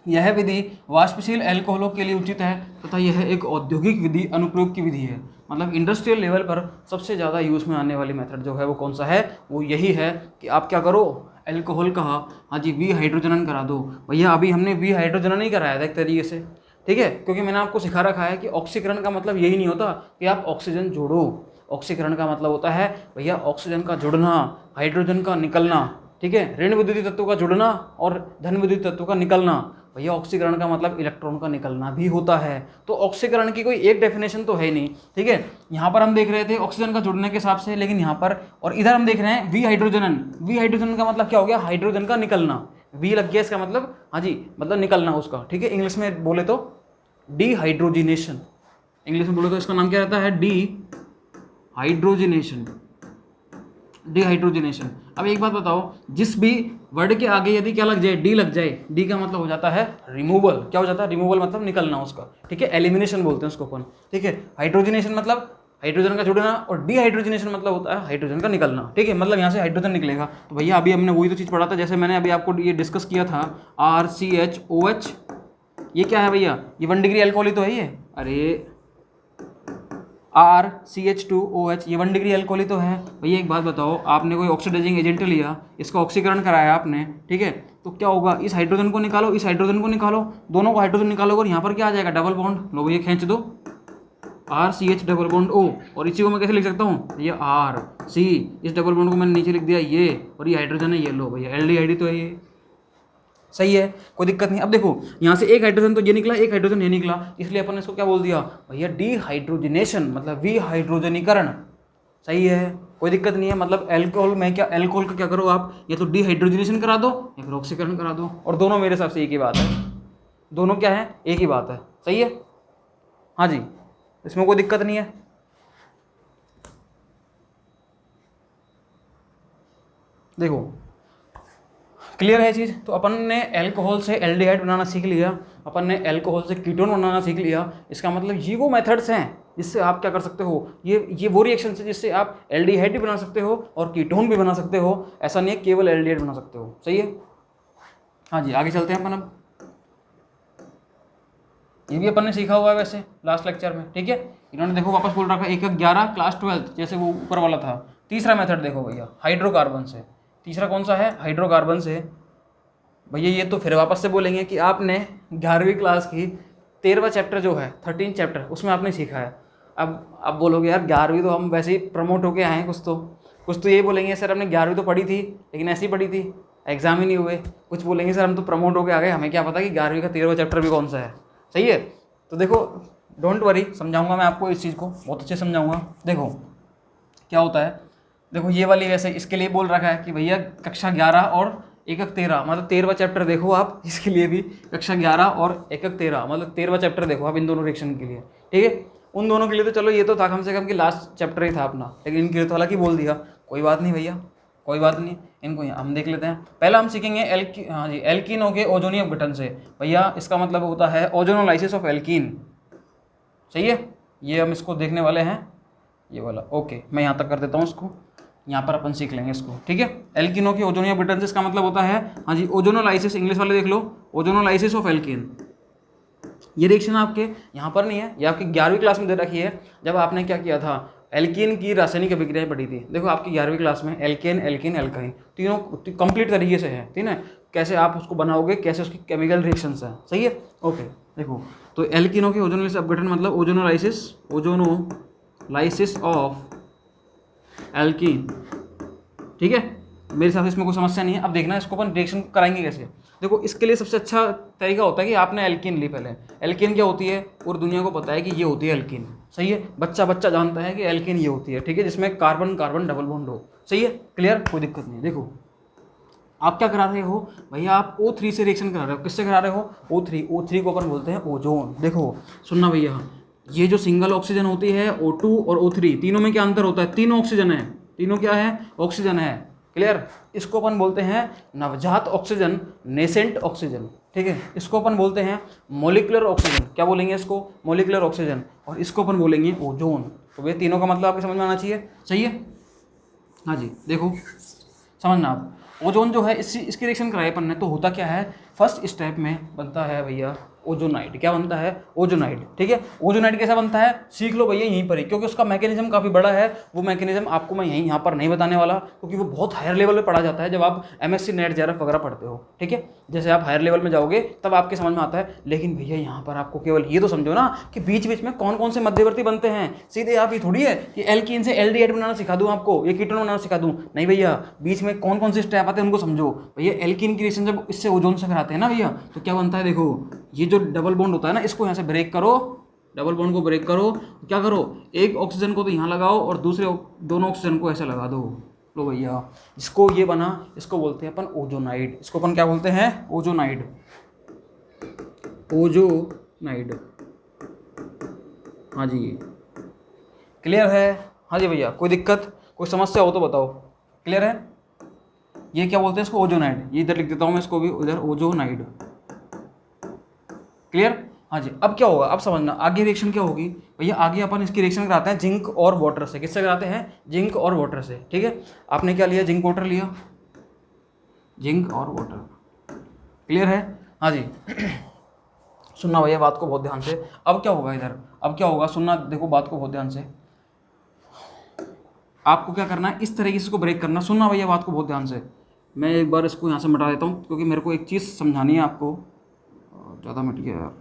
यह विधि वाष्पशील अल्कोहलों के लिए उचित है तथा यह एक औद्योगिक विधि अनुप्रयोग की विधि है। मतलब इंडस्ट्रियल लेवल पर सबसे ज़्यादा यूज़ में आने वाली मेथड जो है वो कौन सा है, वो यही है कि आप क्या करो, अल्कोहल कहा, हाँ जी विहाइड्रोजनन करा दो। भैया अभी हमने विहाइड्रोजनन ही कराया था एक तरीके से, ठीक है, क्योंकि मैंने आपको सिखा रखा है कि ऑक्सीकरण का मतलब यही नहीं होता कि आप ऑक्सीजन जोड़ो। ऑक्सीकरण का मतलब होता है भैया ऑक्सीजन का जुड़ना, हाइड्रोजन का निकलना। ठीक है, ऋण विद्युतीय तत्व का जुड़ना और धन विद्युतीय तत्व का निकलना। भैया ऑक्सीकरण का मतलब इलेक्ट्रॉन का निकलना भी होता है। तो ऑक्सीकरण की कोई एक डेफिनेशन तो है ही नहीं। ठीक है, यहाँ पर हम देख रहे थे ऑक्सीजन का जुड़ने के हिसाब से, लेकिन यहाँ पर और इधर हम देख रहे हैं विहाइड्रोजनन। विहाइड्रोजनन का मतलब क्या हो गया, हाइड्रोजन का निकलना। वी लग गया इसका मतलब, हाँ जी मतलब निकलना उसका। ठीक है, इंग्लिश में बोले तो डीहाइड्रोजिनेशन, इंग्लिश में बोले तो इसका नाम क्या रहता है, डीहाइड्रोजिनेशन, डिहाइड्रोजनेशन। अब एक बात बताओ, जिस भी वर्ड के आगे यदि क्या लग जाए, डी लग जाए, डी का मतलब हो जाता है रिमूवल। क्या हो जाता है, रिमूवल मतलब निकलना उसका। ठीक है, एलिमिनेशन बोलते हैं उसको अपन। ठीक है, हाइड्रोजनेशन मतलब हाइड्रोजन का जुड़ना और डिहाइड्रोजनेशन मतलब होता है हाइड्रोजन का निकलना। ठीक है, मतलब यहाँ से हाइड्रोजन निकलेगा। तो भैया अभी हमने वही तो चीज़ पढ़ा था, जैसे मैंने अभी आपको ये डिस्कस किया था, RCHOH। ये क्या है भैया, ये 1 डिग्री अल्कोहल ही तो है ये। अरे RCH2OH, ये 1 डिग्री अल्कोहल ही तो है भैया। एक बात बताओ, आपने कोई ऑक्सीडाइजिंग एजेंट लिया, इसका ऑक्सीकरण कराया आपने, ठीक है, तो क्या होगा, इस हाइड्रोजन को निकालो, इस हाइड्रोजन को निकालो, दोनों को हाइड्रोजन निकालोगे और यहाँ पर क्या आ जाएगा, डबल बॉन्ड। लो भैया खींच दो, RCH डबल बॉन्ड O, और इसी को मैं कैसे लिख सकता हूँ, ये RC, इस डबल बॉन्ड को मैंने नीचे लिख दिया ये, और ये हाइड्रोजन है, ये लो भैया एल्डिहाइड तो है ये, सही है, कोई दिक्कत नहीं। अब देखो यहाँ से एक हाइड्रोजन तो ये निकला, एक हाइड्रोजन ये निकला, इसलिए अपन ने इसको क्या बोल दिया भैया, डिहाइड्रोजनेशन, मतलब विहाइड्रोजनीकरण, सही है, कोई दिक्कत नहीं है। मतलब एल्कोहल में क्या, एल्कोहल का क्या करो आप, या तो डिहाइड्रोजनेशन करा दो या फिर ऑक्सीकरण करा दो, और दोनों मेरे हिसाब से एक ही बात है, दोनों क्या है, एक ही बात है, सही है, हाँ जी, इसमें कोई दिक्कत नहीं है। देखो क्लियर है चीज़। तो अपन ने अल्कोहल से एल्डिहाइड बनाना सीख लिया, अपन ने अल्कोहल से कीटोन बनाना सीख लिया। इसका मतलब ये वो मेथड्स हैं जिससे आप क्या कर सकते हो, ये वो रिएक्शन है जिससे आप एल्डिहाइड भी बना सकते हो और कीटोन भी बना सकते हो। ऐसा नहीं है केवल एल्डिहाइड बना सकते हो, सही है, हाँ जी। आगे चलते हैं अपन, अब ये भी अपन ने सीखा हुआ है वैसे लास्ट लेक्चर में, ठीक है। इन्होंने देखो वापस बोल रखा है 1-11 क्लास 12 जैसे वो ऊपर वाला था। तीसरा मेथड देखो भैया, हाइड्रोकार्बन से। तीसरा कौन सा है, हाइड्रोकार्बन से। भैया ये तो फिर वापस से बोलेंगे कि आपने 11वीं क्लास की 13वां चैप्टर जो है 13 चैप्टर उसमें आपने सीखा है। अब बोलोगे यार 11वीं तो हम वैसे ही प्रमोट होके आए हैं, कुछ तो यही बोलेंगे सर हमने 11वीं तो पढ़ी थी लेकिन ऐसी पढ़ी थी, एग्जाम ही नहीं हुए। कुछ बोलेंगे सर हम तो प्रमोट होके आ गए, हमें क्या पता कि 11वीं का 13वां चैप्टर भी कौन सा है, सही है। तो देखो डोंट वरी, समझाऊंगा मैं आपको इस चीज़ को, बहुत अच्छे समझाऊंगा। देखो क्या होता है, देखो ये वाली वैसे इसके लिए बोल रखा है कि भैया कक्षा 11 और 1-13 मतलब 13वां चैप्टर देखो आप, इसके लिए भी कक्षा 11 और 1-13 मतलब 13वां चैप्टर देखो आप इन दोनों रिएक्शन के लिए, ठीक है। उन दोनों के लिए तो चलो ये तो था कम से कम कि लास्ट चैप्टर ही था अपना, लेकिन इनके लिए तो हालांकि बोल दिया, कोई बात नहीं भैया, कोई बात नहीं। इनको हम देख लेते हैं। पहला हम सीखेंगे हाँ जी, एल्कीनों के ओजोनी अपघटन से। भैया इसका मतलब होता है ओजोनोलाइसिस ऑफ एल्कीन, सही है। ये हम इसको देखने वाले हैं, ये वाला, ओके मैं यहाँ तक कर देता हूँ इसको, यहाँ पर अपन सीख लेंगे इसको, ठीक है। एल्कीनों की ओजोनी अपघटन से इसका मतलब होता है, हाँ जी, ओजोनोलाइसिस, इंग्लिश वाले देख लो, ओजोनोलाइसिस ऑफ एल्कीन। ये रिएक्शन आपके यहाँ पर नहीं है, ये आपकी 11वीं क्लास में दे रखी है, जब आपने क्या किया था, एल्कीन की रासायनिक अभिक्रियाएं पढ़ी थी। देखो आपकी 11वीं क्लास में एल्केन, एल्कीन, एल्काइन तीनों कंप्लीट तरीके से है, ठीक है, कैसे आप उसको बनाओगे, कैसे उसकी केमिकल रिएक्शंस हैं, सही है, ओके। देखो तो एल्कीनों के ओजोनोलाइसिस अपघटन मतलब ओजोनोलाइसिस ऑफ एल्कीन, ठीक है। मेरे हिसाब से इसमें कोई समस्या नहीं है। अब देखना इसको अपन रिएक्शन कराएंगे कैसे। देखो इसके लिए सबसे अच्छा तरीका होता है कि आपने एल्कीन ली पहले। एल्कीन क्या होती है, पूरी दुनिया को पता है कि ये होती है एल्कीन, सही है। बच्चा जानता है कि एल्कीन ये होती है, ठीक है, जिसमें कार्बन कार्बन डबल बॉन्ड हो, सही है, क्लियर, कोई दिक्कत नहीं। देखो आप क्या करा रहे हो भैया, आप O3 से रिएक्शन करा रहे हो। किससे करा रहे हो, O3 को अपन बोलते हैं ओजोन। देखो सुनना भैया, ये जो सिंगल ऑक्सीजन होती है O2 और O3 तीनों में क्या अंतर होता है, तीनों ऑक्सीजन है, तीनों क्या है, ऑक्सीजन है, क्लियर। इसको अपन बोलते हैं नवजात ऑक्सीजन, नेसेंट ऑक्सीजन, ठीक है। इसको अपन बोलते हैं मोलिकुलर ऑक्सीजन, क्या बोलेंगे इसको, मोलिकुलर ऑक्सीजन, और इसको अपन बोलेंगे ओजोन। तो वे तीनों का मतलब आपको समझ में आना चाहिए, सही है, हाँ जी। देखो समझना आप, ओजोन जो है इसकी रिएक्शन कराई अपन ने, तो होता क्या है, फर्स्ट स्टेप में बनता है भैया ओजोनाइड। क्या बनता है, ओजोनाइड, ठीक है। ओजोनाइड कैसा बनता है, सीख लो भैया यहीं पर ही, क्योंकि उसका मैकेनिज्म काफ़ी बड़ा है। वो मैकेनिज्म आपको मैं यहाँ पर नहीं बताने वाला, क्योंकि वो बहुत हायर लेवल पे पढ़ा जाता है जब आप MSc नेट JRF वगैरह पढ़ते हो, ठीक है। जैसे आप हायर लेवल में जाओगे तब आपके समझ में आता है, लेकिन भैया यहाँ पर आपको केवल ये तो समझो ना कि बीच बीच में कौन कौन से मध्यवर्ती बनते हैं। सीधे आप ये थोड़ी है कि एल्कीन से एल्डिहाइड बनाना सिखा दूँ आपको, ये कीटोन बनाना सिखा दूँ, नहीं भैया, बीच में कौन कौन से स्टेप आते हैं उनको समझो भैया। एल्कीन की रिएक्शन जब इससे ओजोन से कराते हैं ना भैया, तो क्या बनता है, देखो ये जो डबल बॉन्ड होता है ना, इसको यहाँ से ब्रेक करो, डबल बॉन्ड को ब्रेक करो, क्या करो, एक ऑक्सीजन को तो यहाँ लगाओ और दूसरे दोनों ऑक्सीजन को ऐसे लगा दो। लो भैया इसको ये बना, इसको बोलते हैं अपन ओजोनाइड। इसको अपन क्या बोलते हैं, ओजोनाइड, ओजोनाइड, हाँ जी, क्लियर है, हाँ जी भैया। कोई दिक्कत, कोई समस्या हो तो बताओ, क्लियर है। ये क्या बोलते हैं इसको, ओजोनाइड। ये इधर लिख देता हूँ मैं इसको भी, उधर ओजोनाइड, क्लियर, हाँ जी। अब क्या होगा, अब समझना आगे रिएक्शन क्या होगी भैया। आगे अपन इसकी रिएक्शन कराते हैं जिंक और वाटर से। किससे कराते हैं, जिंक और वाटर से, ठीक है। आपने क्या लिया, जिंक वाटर लिया, जिंक और वाटर, क्लियर है, हाँ जी। सुनना भैया बात को बहुत ध्यान से। अब क्या होगा इधर, अब क्या होगा सुनना, देखो बात को बहुत ध्यान से। आपको क्या करना है, इस तरीके से इसको ब्रेक करना। सुनना भैया बात को बहुत ध्यान से, मैं एक बार इसको यहाँ से मिटा देता हूँ क्योंकि मेरे को एक चीज़ समझानी है आपको। ज़्यादा मिट गया यार,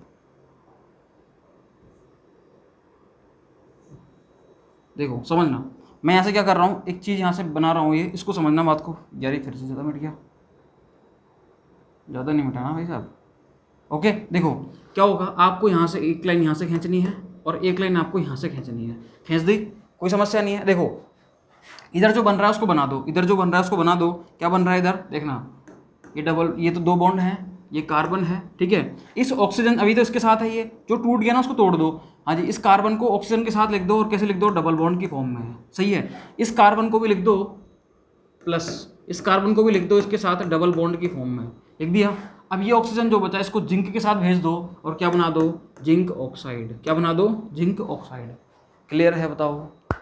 देखो समझना, मैं यहाँ से क्या कर रहा हूँ, एक चीज़ यहाँ से बना रहा हूँ, ये इसको समझना बात को। यार ये फिर से ज़्यादा मिट गया, ज़्यादा नहीं मिटाना भाई साहब। ओके देखो क्या होगा, आपको यहाँ से एक लाइन यहाँ से खींचनी है और एक लाइन आपको यहाँ से खींचनी है, खींच दी, कोई समस्या नहीं है। देखो इधर जो बन रहा है उसको बना दो, इधर जो बन रहा है उसको बना दो। क्या बन रहा है इधर देखना, ये डबल, ये तो 2 बॉन्ड हैं, ये कार्बन है, ठीक है। इस ऑक्सीजन अभी तो इसके साथ है, ये जो टूट गया ना उसको तोड़ दो। हाँ जी, इस कार्बन को ऑक्सीजन के साथ लिख दो, और कैसे लिख दो, डबल बॉन्ड की फॉर्म में है, सही है। इस कार्बन को भी लिख दो प्लस, इस कार्बन को भी लिख दो इसके साथ डबल बॉन्ड की फॉर्म में, लिख दिया। अब ये ऑक्सीजन जो बचा है इसको जिंक के साथ भेज दो और क्या बना दो, जिंक ऑक्साइड। क्या बना दो, जिंक ऑक्साइड। क्लियर है, बताओ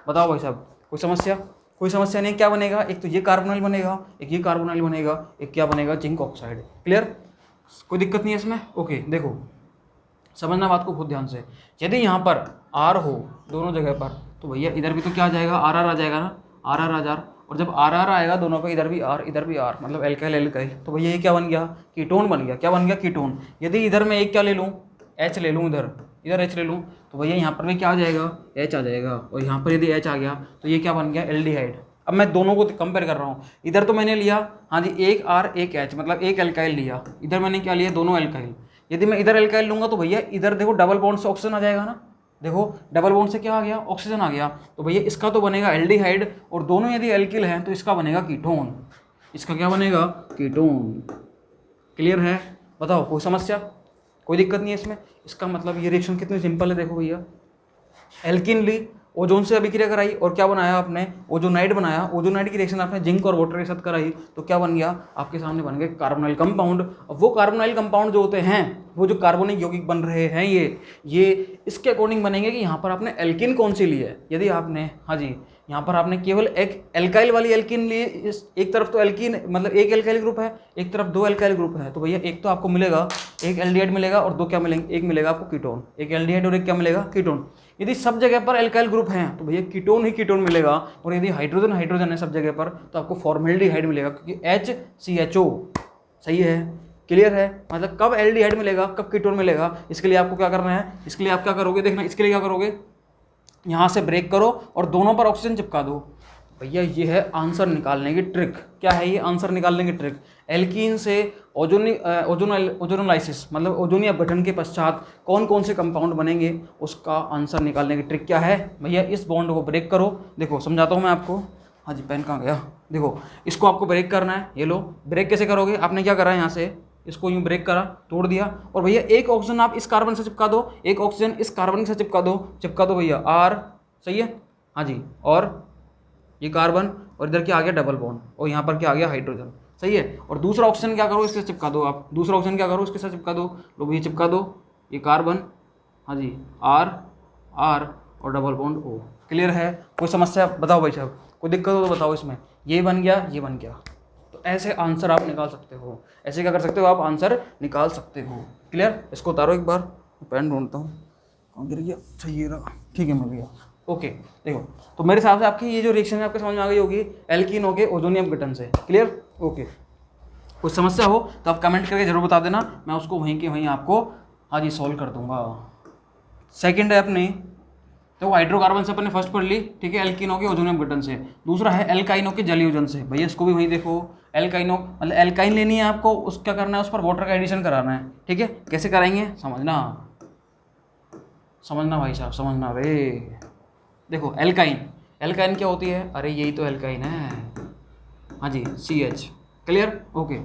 बताओ भाई साहब, कोई समस्या? कोई समस्या नहीं। क्या बनेगा, एक तो ये कार्बोनाइल बनेगा, एक ये कार्बोनाइल बनेगा, एक क्या बनेगा, जिंक ऑक्साइड। क्लियर, कोई दिक्कत नहीं है इसमें। ओके देखो समझना बात को बहुत ध्यान से। यदि यहाँ पर आर हो दोनों जगह पर, तो भैया इधर भी तो क्या आ जाएगा, आर आर आ जाएगा ना, आर आर आर। और जब आर आर आएगा दोनों पे, इधर भी आर इधर भी आर, मतलब एल्काइल एल्काइल, तो भैया ये क्या बन गया, कीटोन बन गया। क्या बन गया, कीटोन। यदि इधर मैं एक क्या ले लूँ, एच ले लूँ, इधर इधर एच ले लूँ, तो भैया यहाँ पर भी क्या आ जाएगा, एच आ जाएगा। और यहाँ पर यदि एच आ गया तो ये क्या बन गया, एल्डिहाइड। अब मैं दोनों को कंपेयर कर रहा हूँ, इधर तो मैंने लिया, हाँ जी, एक आर एक एच, मतलब एक एल्काइल लिया, इधर मैंने क्या लिया, दोनों एल्काइल। यदि मैं इधर एल्काइल लूँगा तो भैया इधर देखो डबल बॉन्ड से ऑक्सीजन आ जाएगा ना, देखो डबल बॉन्ड से क्या आ गया, ऑक्सीजन आ गया। तो भैया इसका तो बनेगा एल्डिहाइड, और दोनों यदि एल्किल हैं तो इसका बनेगा कीटोन। इसका क्या बनेगा, कीटोन। क्लियर है, बताओ कोई समस्या, कोई दिक्कत नहीं है इसमें। इसका मतलब ये रिएक्शन कितनी सिंपल है, देखो भैया, एल्किन ली, ओजोन से अभिक्रिया कराई और क्या बनाया आपने, ओजोनाइड बनाया। ओजोनाइड की रिएक्शन आपने जिंक और वाटर के साथ कराई तो क्या बन गया, आपके सामने बन गया कार्बोनाइल कंपाउंड। अब वो कार्बोनाइल कंपाउंड जो होते हैं, वो जो कार्बोनिक यौगिक बन रहे हैं, ये इसके अकॉर्डिंग बनेंगे कि यहाँ पर आपने एल्किन कौन सी ली है। यदि आपने, हाँ जी, यहाँ पर आपने केवल एक एल्काइल वाली एल्किन ली, इस एक तरफ तो एल्किन मतलब एक एल्काइल ग्रुप है, एक तरफ 2 एल्काइल ग्रुप है, तो भैया एक तो आपको मिलेगा, एक एल्डिहाइड मिलेगा और 2 क्या मिलेंगे, एक मिलेगा आपको कीटोन। एक एल्डिहाइड और एक क्या मिलेगा, कीटोन। यदि सब जगह पर एल्काइल ग्रुप हैं तो भैया कीटोन ही कीटोन मिलेगा, और यदि हाइड्रोजन हाइड्रोजन है सब जगह पर तो आपको फॉर्मेल्डिहाइड मिलेगा, क्योंकि HCHO। सही है, क्लियर है। मतलब कब एल्डिहाइड मिलेगा, कब कीटोन मिलेगा, इसके लिए आपको क्या करना है, इसके लिए आप क्या करोगे, देखना, इसके लिए क्या करोगे, यहाँ से ब्रेक करो और दोनों पर ऑक्सीजन चिपका दो। भैया ये है आंसर निकालने की ट्रिक। क्या है ये आंसर निकालने की ट्रिक, एल्कीन से ओजोनोलाइसिस मतलब ओजोनी अपघटन के पश्चात कौन कौन से कंपाउंड बनेंगे, उसका आंसर निकालने की ट्रिक क्या है भैया, इस बॉन्ड को ब्रेक करो। देखो समझाता हूँ मैं आपको, हाँ जी पेन कहाँ गया, देखो इसको आपको ब्रेक करना है, ये लो। ब्रेक कैसे करोगे, आपने क्या करा है, यहाँ से इसको यूँ ब्रेक करा, तोड़ दिया, और भैया एक ऑक्सीजन आप इस कार्बन से चिपका दो, एक ऑक्सीजन इस कार्बन से चिपका दो भैया, आर। सही है, हाँ जी, और ये कार्बन, और इधर क्या आ गया, डबल बॉन्ड, और यहाँ पर क्या आ गया, हाइड्रोजन। सही है, और दूसरा ऑक्सीजन क्या करो, इससे चिपका दो आप, दूसरा ऑक्सीजन क्या करो, इसके साथ चिपका दो, लो भैया चिपका दो, ये कार्बन, हाँ जी, आर और डबल बॉन्ड O। क्लियर है, कोई समस्या बताओ भाई साहब, कोई दिक्कत हो तो बताओ इसमें। ये बन गया, ये बन गया, तो ऐसे आंसर आप निकाल सकते हो, ऐसे क्या कर सकते हो आप, आंसर निकाल सकते हो। क्लियर, इसको उतारो एक बार, पेन ढूंढता हूँ, कहाँ गिर गया, सही रहा, ठीक है मैं भैया। ओके देखो, तो मेरे हिसाब से आपकी ये जो रिएक्शन है आपके समझ में आ गई होगी, एल्कीन के ओजोनी अपघटन से। Clear, okay. कुछ समस्या हो तो आप कमेंट करके जरूर बता देना, मैं उसको वहीं के वहीं आपको, हाँ जी, सॉल्व कर दूंगा। सेकंड है अपने, तो हाइड्रोकार्बन से अपने फर्स्ट पढ़ ली, ठीक है, एल्कीनो के ओजोनी अपघटन से। दूसरा है एल्काइनो के जलयोजन से, भैया इसको भी वहीं देखो, एल्काइनो मतलब एल्काइन लेनी है आपको, उस क्या करना है, उस पर वाटर का एडिशन कराना है, ठीक है। कैसे कराएंगे, समझना भाई साहब, समझना रे। देखो एल्काइन क्या होती है, अरे यही तो एल्काइन है, हाँ जी, CH। Clear, okay.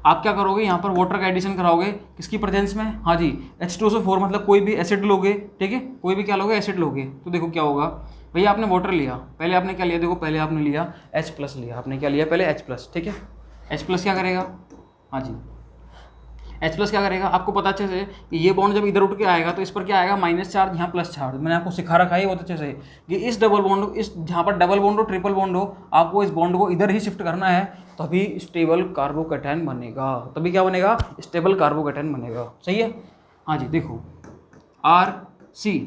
आप क्या करोगे, यहाँ पर वाटर का एडिशन कराओगे, किसकी प्रेजेंस में, हाँ जी, H2SO4 मतलब कोई भी एसिड लोगे, ठीक है, कोई भी क्या लोगे, एसिड लोगे, तो देखो क्या होगा भैया, आपने वाटर लिया, पहले आपने क्या लिया, देखो पहले आपने लिया H+ लिया, आपने क्या लिया पहले H+, ठीक है। H+ क्या करेगा, हाँ जी, H+ क्या करेगा, आपको पता अच्छे से कि ये बॉन्ड जब इधर उठ के आएगा तो इस पर क्या आएगा, माइनस चार्ज, यहाँ प्लस चार्ज। मैंने आपको सिखा रखा है बहुत अच्छे से कि इस डबल बॉन्ड, इस जहाँ पर डबल बॉन्ड हो, ट्रिपल बॉन्ड हो, आपको इस बॉन्ड को इधर ही शिफ्ट करना है, तभी स्टेबल कार्बोकैटायन बनेगा, तभी क्या बनेगा, स्टेबल कार्बोकैटायन बनेगा। सही है, हाँ जी, देखो RC,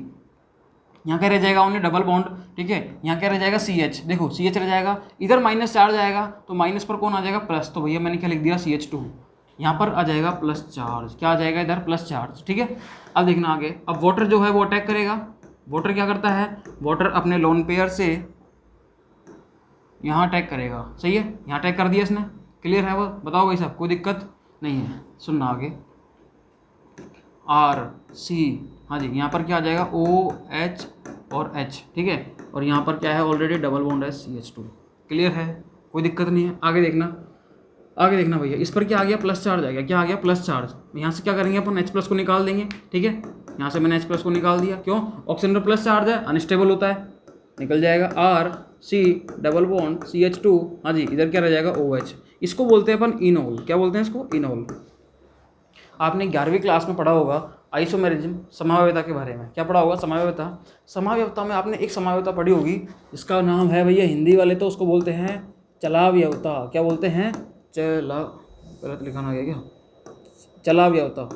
यहाँ क्या रह जाएगा, ओनली डबल बॉन्ड, ठीक है। यहाँ क्या रह जाएगा CH, देखो CH रह जाएगा, इधर माइनस चार्ज आएगा तो माइनस पर कौन आ जाएगा, प्लस, तो भैया मैंने क्या लिख दिया CH2, यहाँ पर आ जाएगा प्लस चार्ज, क्या आ जाएगा इधर प्लस चार्ज, ठीक है। अब देखना आगे, अब वाटर जो है वो अटैक करेगा, वाटर क्या करता है, वाटर अपने लोन पेयर से यहाँ अटैक करेगा, सही है, यहाँ अटैक कर दिया इसने, क्लियर है वो, बताओ भाई साहब कोई दिक्कत नहीं है, सुनना आगे, RC, हाँ जी, यहाँ पर क्या आ जाएगा OH और H, ठीक है, और यहाँ पर क्या है ऑलरेडी डबल बॉन्ड है CH2, क्लियर है, कोई दिक्कत नहीं है। आगे देखना, आगे देखना भैया, इस पर क्या आ गया, प्लस चार्ज आ गया, क्या आ गया, प्लस चार्ज, यहाँ से क्या करेंगे अपन H+ को निकाल देंगे, ठीक है, यहाँ से मैंने H+ को निकाल दिया, क्यों, ऑक्सीजन पर प्लस चार्ज है, अनस्टेबल होता है, निकल जाएगा RC डबल बॉन्ड CH2, हाँ जी, इधर क्या रह जाएगा OH, इसको बोलते हैं अपन इनोल, क्या बोलते हैं इसको, इनोल। आपने 11वीं क्लास में पढ़ा होगा आइसोमेरिज्म, समावयवता के बारे में, क्या पढ़ा होगा, समावयवता। समावयवता में आपने एक समावयवता पढ़ी होगी, इसका नाम है भैया, हिंदी वाले तो उसको बोलते हैं चलावयवता, क्या बोलते हैं, गलत लिखा ना गया क्या, चलावयवता,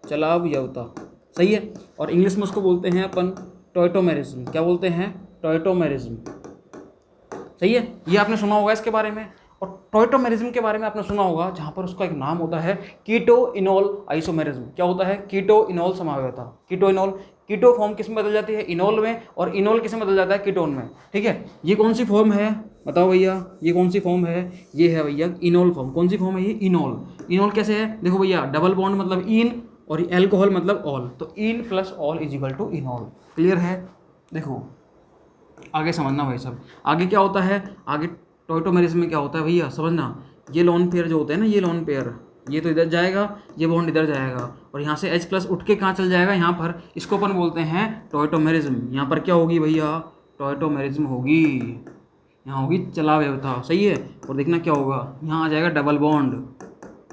चलावयवता, सही है। और इंग्लिश में उसको बोलते हैं अपन टॉयटोमेरिज्म, क्या बोलते हैं, टॉयटोमेरिज्म, सही है, ये आपने सुना होगा इसके बारे में। और टॉयटोमेरिज्म के बारे में आपने सुना होगा, जहाँ पर उसका एक नाम होता है कीटो इनोल आइसोमेरिज्म, क्या होता है, कीटो इनोल समावयवता, कीटो इनोल, कीटो फॉर्म किस में बदल जाती है, इनोल में, और इनोल किस में बदल जाता है, कीटोन में, ठीक है। ये कौन सी फॉर्म है, बताओ भैया, ये कौन सी फॉर्म है, ये है भैया इनोल फॉर्म, कौन सी फॉर्म है ये, इनोल। इनोल कैसे है, देखो भैया, डबल बॉन्ड मतलब इन, और एल्कोहल मतलब ऑल, तो ene plus ol is equal to enol, clear है। देखो आगे समझना भाई साहब, आगे क्या होता है, आगे टॉयटोमेरिज्म में क्या होता है भैया, समझना, ये लोन पेयर जो होते हैं ना, ये लोन पेयर, ये तो इधर जाएगा, ये बॉन्ड इधर जाएगा, और यहाँ से H+ उठ के कहाँ चल जाएगा, यहाँ पर, इसको अपन बोलते हैं टॉयटोमेरिज्म। यहाँ पर क्या होगी भैया, टॉयटोमेरिज्म होगी, यहाँ होगी चलावयवता, सही है। और देखना क्या होगा, यहाँ आ जाएगा double bond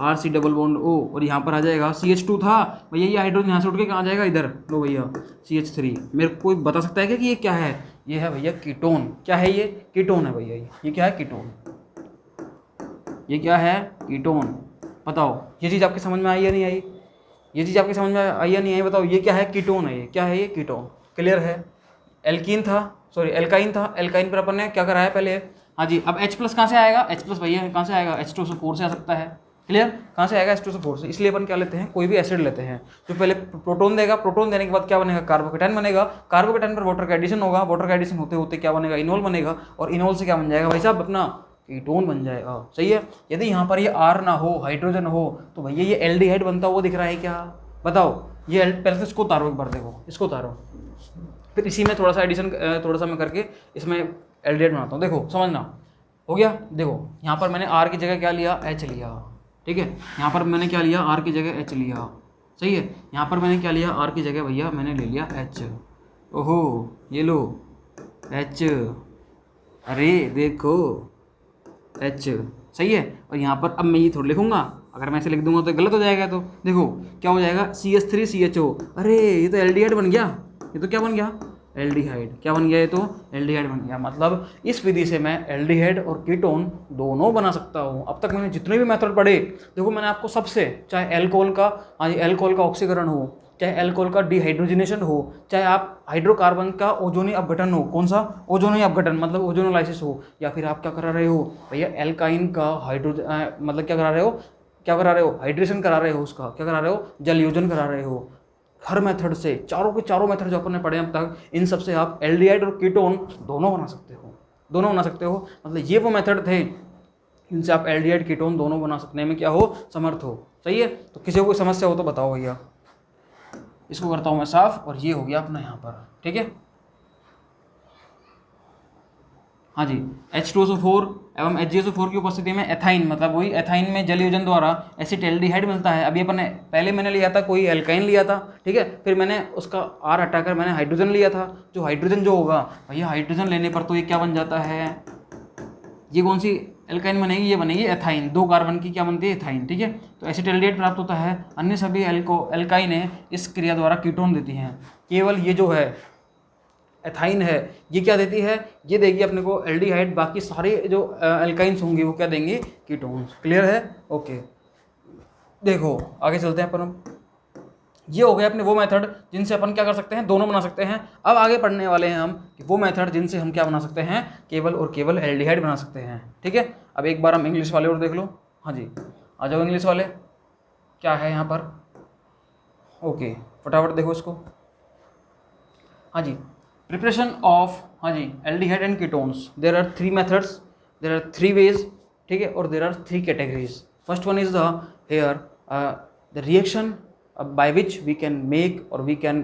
RC double bond O, और यहाँ पर आ जाएगा CH2 था भैया, ये हाइड्रोजन यहाँ से उठ के कहाँ जाएगा, इधर लो भैया CH3। मेरे को कोई बता सकता है क्या कि ये क्या है, ये है भैया कीटोन, क्या है ये, कीटोन है भैया, ये क्या है, कीटोन, ये क्या है, कीटोन। बताओ ये चीज़ आपकी समझ में आई या नहीं आई, ये चीज़ आपकी समझ में आई या नहीं आई, बताओ ये क्या है, कीटोन है, ये क्या है, ये कीटोन, क्लियर है। एल्कीन था, सॉरी एल्काइन था, एल्काइन पर अपन ने क्या करा है पहले, हाँ जी। अब H+ कहाँ से आएगा, H+ भैया कहाँ से आएगा, H2SO4 से आ सकता है, क्लियर, कहाँ से आएगा, H2SO4 से। इसलिए अपन क्या लेते हैं, कोई भी एसिड लेते हैं, जो पहले प्रोटोन देगा, प्रोटोन देने के बाद क्या बनेगा, कार्बोकेटाइन बनेगा, कार्बोकेटाइन पर वाटर का एडिशन होगा, वाटर का एडिशन होते होते क्या बनेगा, इनोल बनेगा, और इनोल से क्या बन जाएगा भाई साहब, अपना कीटोन बन जाएगा, सही है। यदि यहाँ पर ये R ना हो, हाइड्रोजन हो, तो भैया ये एल्डिहाइड बनता हुआ दिख रहा है क्या, बताओ, ये पहले तो इसको उतारो, एक बार देखो, इसको उतारो, फिर इसी में थोड़ा सा एडिशन, थोड़ा सा मैं करके इसमें एल्डिहाइड बनाता हूँ, देखो समझना, हो गया। देखो यहाँ पर मैंने R की जगह क्या लिया, H लिया, ठीक है, यहाँ पर मैंने क्या लिया, R की जगह H लिया, सही है। यहाँ पर मैंने क्या लिया, R की जगह भैया मैंने ले लिया H, ओहो ये लो H, अरे देखो H, सही है। और यहाँ पर अब मैं ये थोड़ा लिखूंगा, अगर मैं ऐसे लिख दूंगा तो गलत हो जाएगा, तो देखो क्या हो जाएगा, CH3CHO, अरे ये तो एल्डिहाइड बन गया, ये तो क्या बन गया, एल्डिहाइड, क्या बन गया, ये तो एल्डिहाइड बन गया। मतलब इस विधि से मैं एल्डिहाइड और कीटोन दोनों बना सकता हूँ। अब तक मैंने जितने भी मेथड पढ़े, देखो मैंने आपको सबसे, चाहे एल्कोहल का, हाँ जी, एल्कोहल का ऑक्सीकरण हो, चाहे एल्कोहल का डिहाइड्रोजनेशन हो, चाहे आप हाइड्रोकार्बन का ओजोनी अपघटन हो, कौन सा, ओजोनी अपघटन मतलब ओजोनोलाइसिस हो, या फिर आप क्या करा रहे हो भैया, एल्काइन का हाइड्रोजन मतलब क्या करा रहे हो, क्या करा रहे हो, हाइड्रेशन करा रहे हो, उसका क्या करा रहे हो, जल योजन करा रहे हो। हर मेथड से, चारों के चारों मेथड जो अपन ने पढ़े अब तक, इन सब से आप एल्डिहाइड और कीटोन दोनों बना सकते हो, दोनों बना सकते हो। मतलब ये वो मेथड थे इनसे आप एल्डिहाइड कीटोन दोनों बना सकने में क्या हो, समर्थ हो, सही है। तो किसी को कोई समस्या हो तो बताओ भैया। इसको करता हूँ मैं साफ, और ये हो गया अपना यहाँ पर, ठीक है। हाँ जी, H2SO4 एवं HgSO4 की उपस्थिति में एथाइन, मतलब वही एथाइन में जल योजन द्वारा एसिटाल्डिहाइड मिलता है। अभी अपन ने पहले मैंने लिया था कोई एल्काइन लिया था, ठीक है, फिर मैंने उसका R हटाकर मैंने हाइड्रोजन लिया था। जो हाइड्रोजन जो होगा भैया, हाइड्रोजन लेने पर तो ये क्या बन जाता है, ये कौन सी एल्काइन बनेगी, ये बनेगी एथाइन, 2 कार्बन की क्या बनती है, एथाइन, ठीक है। तो एसिटाल्डिहाइड प्राप्त होता है। अन्य सभी एल्काइनें इस क्रिया द्वारा कीटोन देती हैं। केवल ये जो है एथाइन है, ये क्या देती है, ये देगी अपने को एल्डिहाइड, बाकी सारे जो एल्काइंस होंगे वो क्या देंगे, कीटोन्स, क्लियर है, ओके। देखो आगे चलते हैं अपन। ये हो गए अपने वो मेथड जिनसे अपन क्या कर सकते हैं, दोनों बना सकते हैं। अब आगे पढ़ने वाले हैं हम कि वो मेथड जिनसे हम क्या बना सकते हैं, केवल और केवल एल्डिहाइड बना सकते हैं। ठीक है, अब एक बार हम इंग्लिश वाले और देख लो। हाँ जी, आ जाओ इंग्लिश वाले, क्या है यहाँ पर, ओके फटाफट देखो इसको। हाँ जी, प्रिपरेशन ऑफ, हाँ जी, aldehyde and ketones, there are 3 methods, there are 3 ways, ठीक है, और there are 3 categories. First one is the here the reaction by which we can make or we can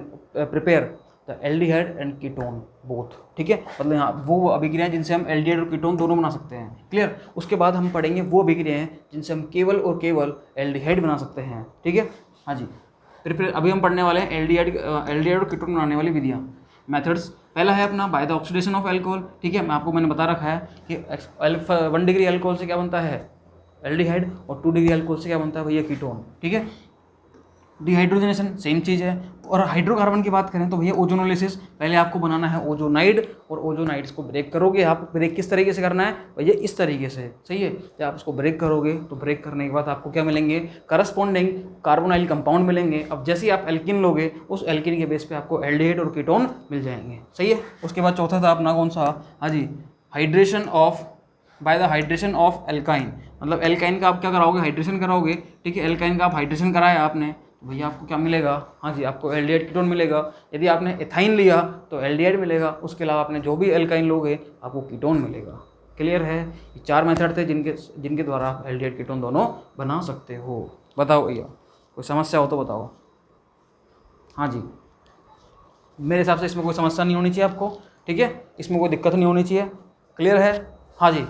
prepare the aldehyde and ketone both, ठीक है, मतलब यहाँ वो अभिक्रियाएं जिनसे हम एल्डिहाइड और कीटोन दोनों बना सकते हैं, क्लियर। उसके बाद हम पढ़ेंगे वो अभिक्रियाएं जिनसे हम केवल और केवल एल्डिहाइड बना सकते हैं, ठीक है। हाँ जी, अभी हम पढ़ने वाले हैं एल्डिहाइड और कीटोन बनाने वाली विधियाँ, मेथड्स। पहला है अपना by the oxidation of alcohol, ठीक है, मैंने बता रखा है कि 1 डिग्री अल्कोहल से क्या बनता है, एल्डिहाइड, और 2 डिग्री अल्कोहल से क्या बनता है भैया, कीटोन, ठीक है। डिहाइड्रोजनेशन सेम चीज़ है। और हाइड्रोकार्बन की बात करें तो भैया ओजोनोलिसिस, पहले आपको बनाना है ओजोनाइड, और ओजोनाइड्स को ब्रेक करोगे आप। ब्रेक किस तरीके से करना है भैया, इस तरीके से, सही है। जब आप इसको ब्रेक करोगे तो ब्रेक करने के बाद आपको क्या मिलेंगे, करस्पॉन्डिंग कार्बोनाइल कंपाउंड मिलेंगे। अब जैसे ही आप एल्किन लोगे, उस एल्किन के बेस पे आपको एल्डिहाइड और कीटोन मिल जाएंगे, सही है। उसके बाद चौथा था अपना कौन सा, हाँ जी, hydration of by the hydration of alkyne, मतलब एल्काइन का आप क्या कराओगे, हाइड्रेशन कराओगे, ठीक है। एल्काइन का आप हाइड्रेशन कराया आपने तो भैया आपको क्या मिलेगा, हाँ जी, आपको एल्डिहाइड कीटोन मिलेगा। यदि आपने एथाइन लिया तो एल्डिहाइड मिलेगा। उसके अलावा आपने जो भी एल्काइन लोगे आपको कीटोन मिलेगा। क्लियर है, ये 4 मेथड थे जिनके द्वारा आप एल्डिहाइड कीटोन दोनों बना सकते हो। बताओ भैया, कोई समस्या हो तो बताओ। हाँ जी, मेरे हिसाब से इसमें कोई समस्या नहीं होनी चाहिए आपको, ठीक है, इसमें कोई दिक्कत नहीं होनी चाहिए। क्लियर है, हाँ जी,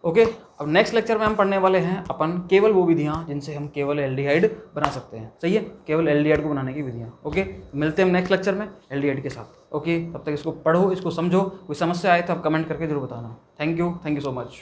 ओके। अब नेक्स्ट लेक्चर में हम पढ़ने वाले हैं अपन केवल वो विधियाँ जिनसे हम केवल एल्डिहाइड बना सकते हैं, सही है, केवल एल्डिहाइड को बनाने की विधियाँ। ओके, मिलते हैं हम नेक्स्ट लेक्चर में एल्डिहाइड के साथ। ओके, तब तक इसको पढ़ो, इसको समझो, कोई समस्या आए तो आप कमेंट करके जरूर बताना। Thank you so much.